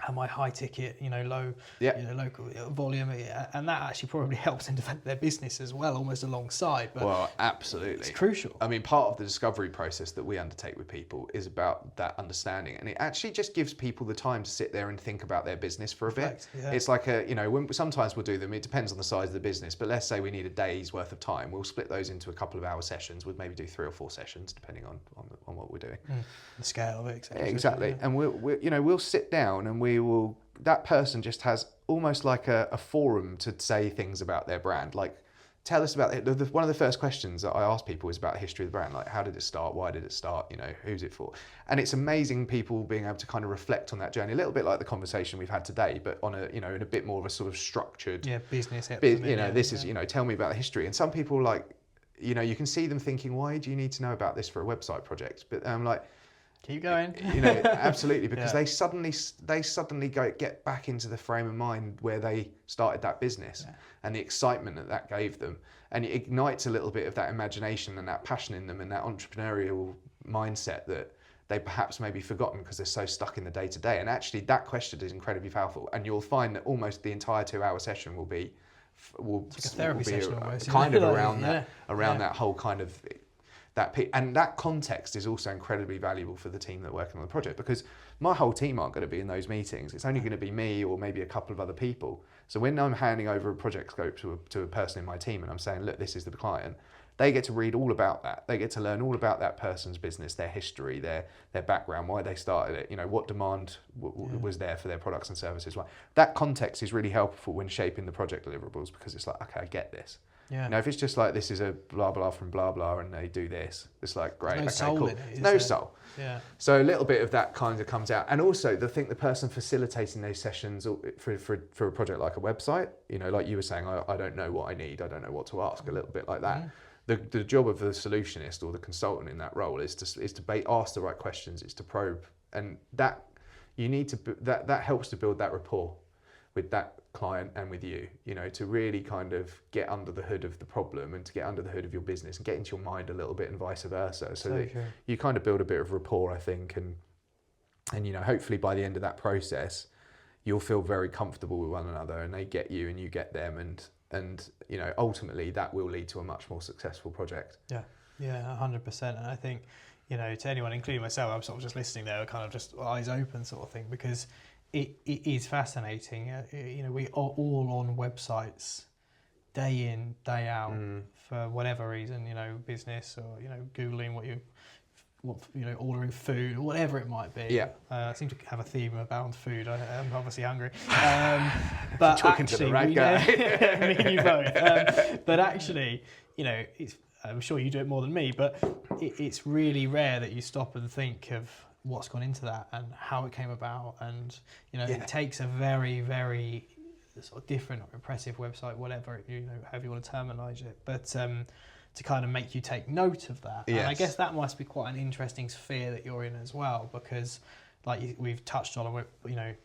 am I high ticket, low, Yeah. local volume, and that actually probably helps them develop their business as well, almost alongside. But Well, absolutely. it's crucial. I mean, part of the discovery process that we undertake with people is about that understanding, and it actually just gives people the time to sit there and think about their business for a bit. Yeah. It's like sometimes we'll do them. It depends on the size of the business, but let's say we need a day's worth of time. We'll split those into a couple of hour sessions. We'd maybe do 3 or 4 sessions, depending on what we're doing. The scale of it, etc. Exactly. And we'll sit down and we will. That person just has almost like a forum to say things about their brand. Like, tell us about it. One of the first questions that I ask people is about the history of the brand. Like, how did it start? Why did it start? Who's it for? And it's amazing people being able to kind of reflect on that journey, a little bit like the conversation we've had today, but on in a bit more of a sort of structured. Business. Tell me about the history. And some people you can see them thinking, why do you need to know about this for a website project? But I'm like, keep going. Absolutely, because they suddenly get back into the frame of mind where they started that business and the excitement that gave them, and it ignites a little bit of that imagination and that passion in them and that entrepreneurial mindset that they perhaps may be forgotten because they're so stuck in the day to day. And actually, that question is incredibly powerful, and you'll find that almost the entire 2-hour session will be it's like a therapy session almost, kind of around that whole kind of. And that context is also incredibly valuable for the team that are working on the project, because my whole team aren't going to be in those meetings. It's only going to be me or maybe a couple of other people. So when I'm handing over a project scope to a person in my team and I'm saying, look, this is the client, they get to read all about that. They get to learn all about that person's business, their history, their background, why they started it, what demand was there for their products and services. That context is really helpful when shaping the project deliverables, because it's like, okay, I get this. Yeah. If it's just like, this is a blah blah from blah blah and they do this, it's like, great, There's no okay, soul cool. in it, No soul. Yeah. So a little bit of that kind of comes out, and also the person facilitating those sessions for a project like a website, like you were saying, I don't know what I need, I don't know what to ask, a little bit like that. The job of the solutionist or the consultant in that role is to ask the right questions, is to probe, and that you need to that helps to build that rapport with that client and with you, to really kind of get under the hood of the problem and to get under the hood of your business and get into your mind a little bit and vice versa. So that you kind of build a bit of rapport, I think, and hopefully by the end of that process, you'll feel very comfortable with one another and they get you and you get them, and ultimately that will lead to a much more successful project. Yeah, 100%. And I think, to anyone, including myself, I'm sort of just listening there, kind of just eyes open sort of thing, because it is fascinating. We are all on websites day in, day out for whatever reason, business or, Googling ordering food or whatever it might be. Yeah. I seem to have a theme around food. I'm obviously hungry. But talking actually, to the right guy. Me and you both. But actually, I'm sure you do it more than me, but it's really rare that you stop and think of what's gone into that and how it came about, and it takes a very, very sort of different or impressive website, whatever however you want to terminalise it, but to kind of make you take note of that. Yes. And I guess that must be quite an interesting sphere that you're in as well, because we've touched on,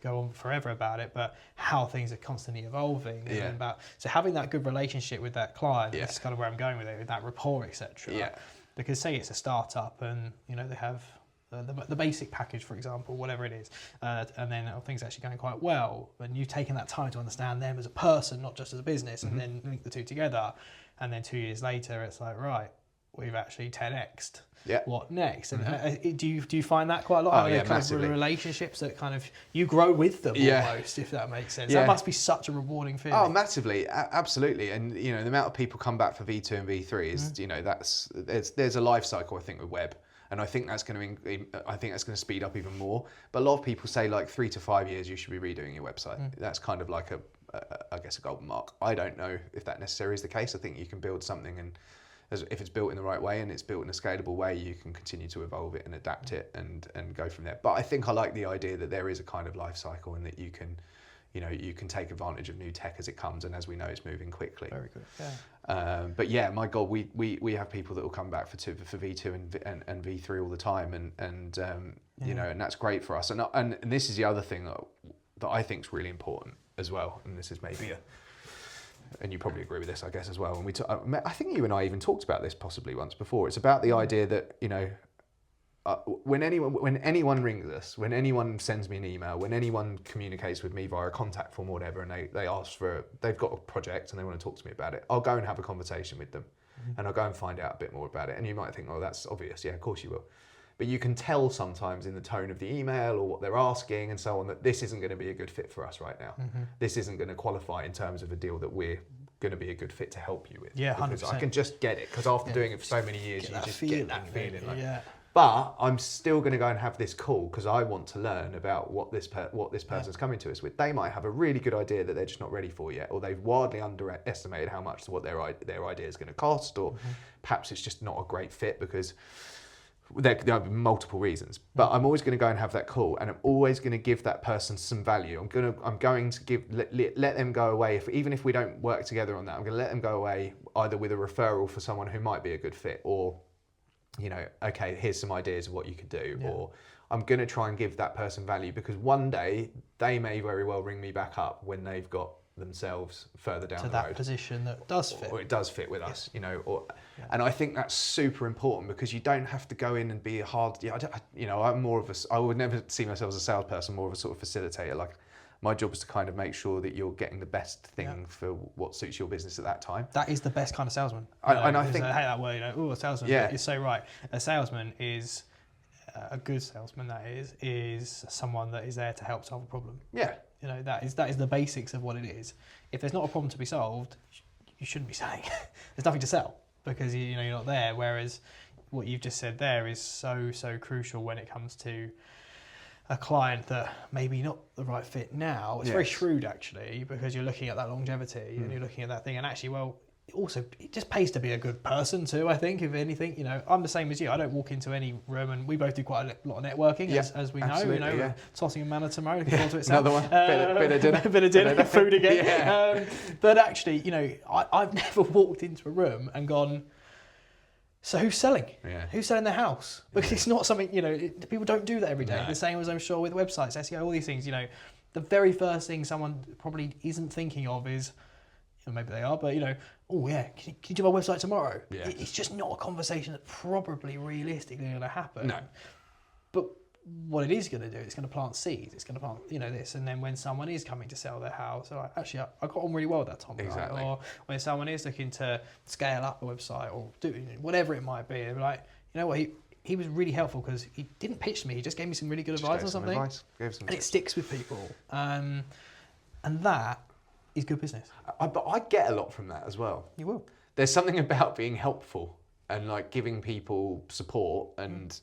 go on forever about it, but how things are constantly evolving. And so having that good relationship with that client, that's kind of where I'm going with it, with that rapport, etc. Yeah. Because say it's a startup and they have the basic package, for example, whatever it is, and then things are actually going quite well, and you've taken that time to understand them as a person, not just as a business, and then link the two together, and then 2 years later it's like, right, we've actually 10x'd. What next? And do you find that quite a lot? Massively. Relationships that kind of you grow with them almost, if that makes sense. That must be such a rewarding feeling. Oh, massively, absolutely. And the amount of people come back for V2 and V3 is there's a life cycle, I think, with web. And I think that's going to speed up even more. But a lot of people say 3 to 5 years you should be redoing your website. That's kind of like I guess a golden mark. I don't know if that necessarily is the case. I think you can build something, and if it's built in the right way and it's built in a scalable way, you can continue to evolve it and adapt it and go from there. But I think I like the idea that there is a kind of life cycle, and that you can take advantage of new tech as it comes, and as we know, it's moving quickly. Very good. Yeah. But my God, we have people that will come back for V2 and V3 all the time, and and that's great for us. And this is the other thing that I think is really important as well. And this is maybe and you probably agree with this, I guess, as well. And I think you and I even talked about this possibly once before. It's about the idea that when anyone rings us, when anyone sends me an email, when anyone communicates with me via a contact form or whatever, and they ask they've got a project and they want to talk to me about it, I'll go and have a conversation with them, and I'll go and find out a bit more about it. And you might think, oh, that's obvious. Yeah, of course you will. But you can tell sometimes in the tone of the email or what they're asking and so on that this isn't going to be a good fit for us right now. This isn't going to qualify in terms of a deal that we're going to be a good fit to help you with. Yeah, 100%. Because I can just get it, because after doing it for so many years, you just get that feeling. Like, yeah. But I'm still going to go and have this call because I want to learn about what this person's coming to us with. They might have a really good idea that they're just not ready for yet, or they've wildly underestimated how much what their idea is going to cost, or perhaps it's just not a great fit because there have multiple reasons. But I'm always going to go and have that call, and I'm always going to give that person some value. I'm going to give let them go away. Even if we don't work together on that, I'm going to let them go away either with a referral for someone who might be a good fit, or okay, here's some ideas of what you could do, or I'm going to try and give that person value, because one day they may very well ring me back up when they've got themselves further down to the that road. position that does fit. Or it does fit with us, and I think that's super important, because you don't have to go in and be a hard, I'm more of I would never see myself as a salesperson, more of a sort of facilitator. Like, my job is to kind of make sure that you're getting the best thing for what suits your business at that time. That is the best kind of salesman. And I think I hate that word. A salesman. Yeah. You're so right. A salesman is a good salesman. That is someone that is there to help solve a problem. Yeah. That is the basics of what it is. If there's not a problem to be solved, you shouldn't be selling. There's nothing to sell, because you're not there. Whereas what you've just said there is so crucial when it comes to a client that maybe not the right fit now. It's very shrewd, actually, because you're looking at that longevity and you're looking at that thing. And actually, also, it just pays to be a good person too, I think, if anything. I'm the same as you. I don't walk into any room, and we both do quite a lot of networking, as we know. Tossing a manor tomorrow, looking forward to it. Another one, bit of dinner. Bit of dinner, food again. But actually, I've never walked into a room and gone, so who's selling? Yeah. Who's selling their house? Because it's not something, people don't do that every day. No. The same as I'm sure with websites, SEO, all these things, the very first thing someone probably isn't thinking of is, maybe they are, but can you do my website tomorrow? Yeah. It's just not a conversation that's probably realistically going to happen. No. But what it is going to do, it's going to plant seeds. It's going to plant, this, and then when someone is coming to sell their house, actually, I got on really well with that Tom. Exactly. Right? Or when someone is looking to scale up a website or do whatever it might be, they're like, what, he was really helpful because he didn't pitch to me. He just gave me some really good advice on something, and it sticks with people. And that is good business. But I get a lot from that as well. You will. There's something about being helpful and like giving people support, and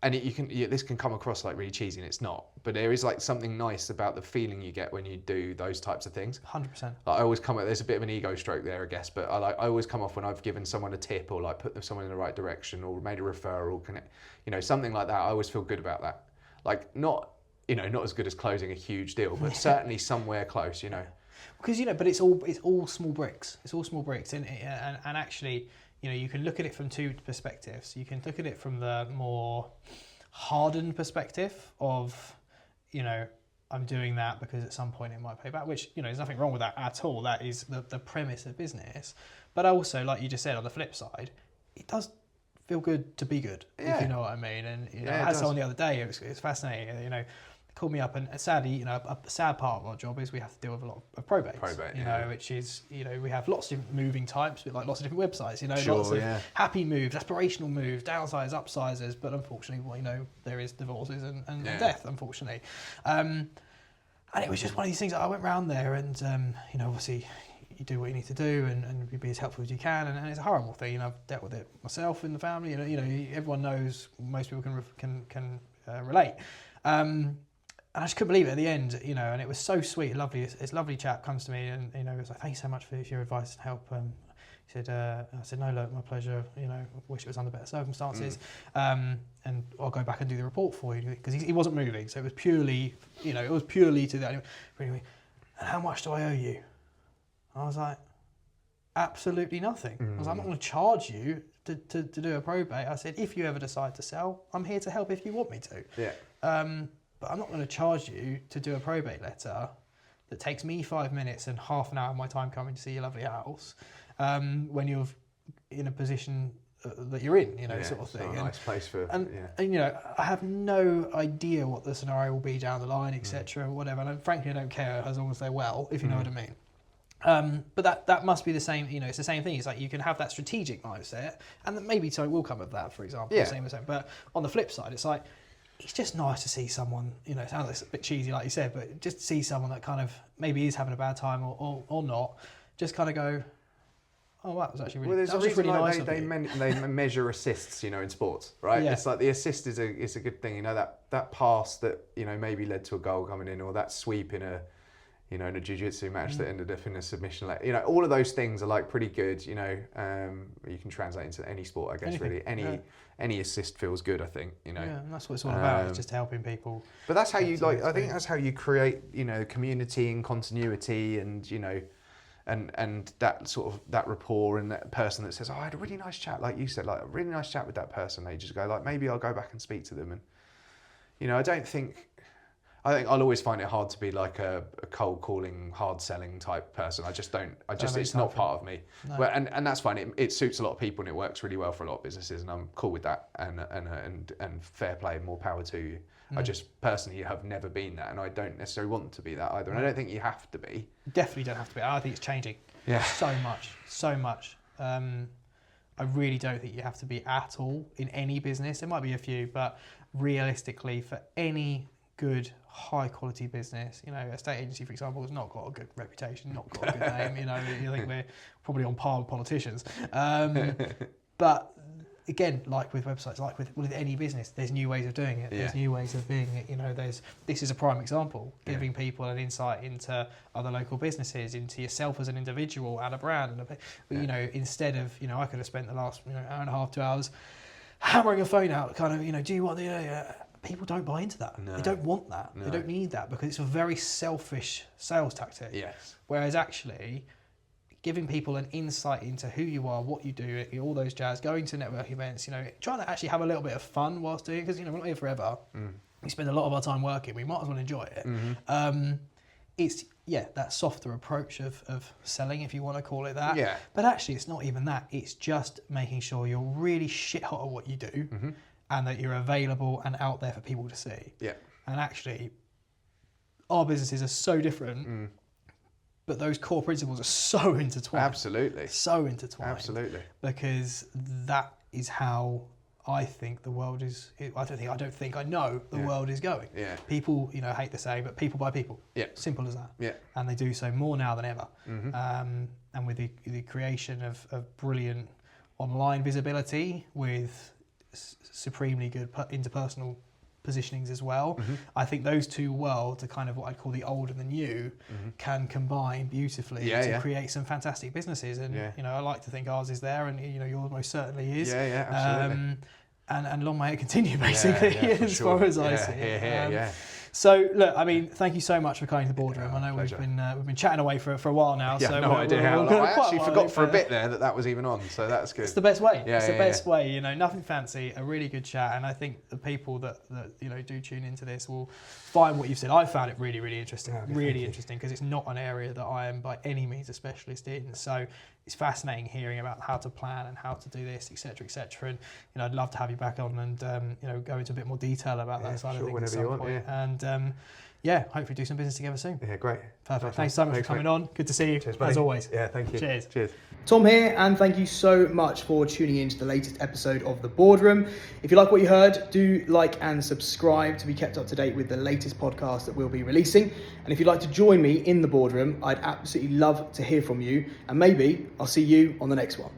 this can come across like really cheesy, and it's not. But there is like something nice about the feeling you get when you do those types of things. 100%. Like, I always there's a bit of an ego stroke there, I guess, but I always come off when I've given someone a tip, or like put someone in the right direction, or made a referral, something like that. I always feel good about that. Like, not as good as closing a huge deal, but certainly somewhere close, Because but it's all small bricks. It's all small bricks, and actually, you can look at it from two perspectives. You can look at it from the more hardened perspective of, I'm doing that because at some point it might pay back, which, there's nothing wrong with that at all. That is the premise of business. But also, like you just said, on the flip side, it does feel good to be good, if you know what I mean. And I had someone the other day, it was fascinating, called me up, and sadly, a sad part of our job is we have to deal with a lot of probates. Which is, we have lots of different moving types, with like lots of different websites, lots of happy moves, aspirational moves, downsides, upsizes, but unfortunately, there is divorces and death, unfortunately. And it was just one of these things that I went round there, and obviously you do what you need to do and be as helpful as you can, and it's a horrible thing. I've dealt with it myself in the family. Everyone knows, most people can relate. And I just couldn't believe it at the end, and it was so sweet, lovely. This lovely chap comes to me, and he was like, "Thank you so much for your advice and help." He said, "I said, no, look, my pleasure. Wish it was under better circumstances, and I'll go back and do the report for you," because he wasn't moving, so it was purely, to that. And how much do I owe you? I was like, absolutely nothing. I was like, I'm not going to charge you to do a probate. I said, if you ever decide to sell, I'm here to help if you want me to. Yeah. But I'm not going to charge you to do a probate letter that takes me 5 minutes and half an hour of my time coming to see your lovely house, when you're in a position that you're in, sort of it's thing. not a nice place for. And I have no idea what the scenario will be down the line, etc., whatever. And frankly, I don't care as long as they're well, if you know what I mean. But that must be the same. It's the same thing. It's like you can have that strategic mindset, and that maybe something will come of that. For example, same. But on the flip side, it's like it's just nice to see someone. It sounds like a bit cheesy, like you said, but just to see someone that kind of maybe is having a bad time or not, just kind of go, oh, wow, that was actually really, well, there's that a was just reason really like nice. they measure assists, in sports, right? Yeah. It's like the assist is a good thing. That pass that maybe led to a goal coming in, or that sweep in a a jiu-jitsu match that ended up in a submission. All of those things are like pretty good. You can translate into any sport, I guess. Anything, really, any assist feels good. I think. Yeah, and that's what it's all about. It's just helping people. But that's how you I think that's how you create community and continuity and that sort of that rapport, and that person that says, oh, I had a really nice chat, like you said, like a really nice chat with that person ages ago, like maybe I'll go back and speak to them. And I think I'll always find it hard to be like a cold calling, hard selling type person. It's not part of me. No. Well, and that's fine. It suits a lot of people and it works really well for a lot of businesses, and I'm cool with that, and fair play, more power to you. I just personally have never been that, and I don't necessarily want to be that either. And I don't think you have to be. Definitely don't have to be. I think it's changing. Yeah. So much. I really don't think you have to be at all in any business. There might be a few, but realistically, for any good, high quality business, a state agency, for example, has not got a good reputation, not got a good name. You think we're probably on par with politicians. But again, like with websites, like with any business, there's new ways of doing it. There's new ways of being it. This is a prime example, giving people an insight into other local businesses, into yourself as an individual and a brand. Instead of, I could have spent the last hour and a half, 2 hours hammering a phone out, kind of, do you want people don't buy into that. No. They don't want that. No. They don't need that, because it's a very selfish sales tactic. Yes. Whereas actually, giving people an insight into who you are, what you do, all those jazz, going to network events, trying to actually have a little bit of fun whilst doing it, because we're not here forever. We spend a lot of our time working. We might as well enjoy it. It's that softer approach of selling, if you want to call it that. Yeah. But actually, it's not even that. It's just making sure you're really shit hot at what you do, and that you're available and out there for people to see. Yeah. And actually, our businesses are so different. But those core principles are so intertwined. Absolutely. So intertwined. Absolutely. Because that is how I think the world is. I know the world is going. Yeah. People, hate the saying, but people buy people. Yeah. Simple as that. Yeah. And they do so more now than ever. And with the creation of brilliant online visibility, with supremely good interpersonal positionings as well. I think those two worlds are kind of what I call the old and the new, can combine beautifully to create some fantastic businesses. And I like to think ours is there, and yours most certainly is. Yeah, absolutely. And long may it continue, basically, as far as I see it. So look, thank you so much for coming to the boardroom. I know pleasure. we've been chatting away for a while now. Yeah, so no idea how long. I actually forgot for a bit there that was even on, so that's good. It's the best way. It's the best way. Nothing fancy, a really good chat, and I think the people that do tune into this will find what you've said. I found it really, really interesting. Really interesting, because it's not an area that I am by any means a specialist in. So it's fascinating hearing about how to plan and how to do this, etc., etc. And I'd love to have you back on and go into a bit more detail about that side of things at some point. And hopefully do some business together soon. Yeah, great. Perfect. Thanks so much for coming on. Good to see you. Cheers, buddy. As always. Yeah, thank you. Cheers. Tom here, and thank you so much for tuning in to the latest episode of The Boardroom. If you like what you heard, do like and subscribe to be kept up to date with the latest podcast that we'll be releasing. And if you'd like to join me in The Boardroom, I'd absolutely love to hear from you, and maybe I'll see you on the next one.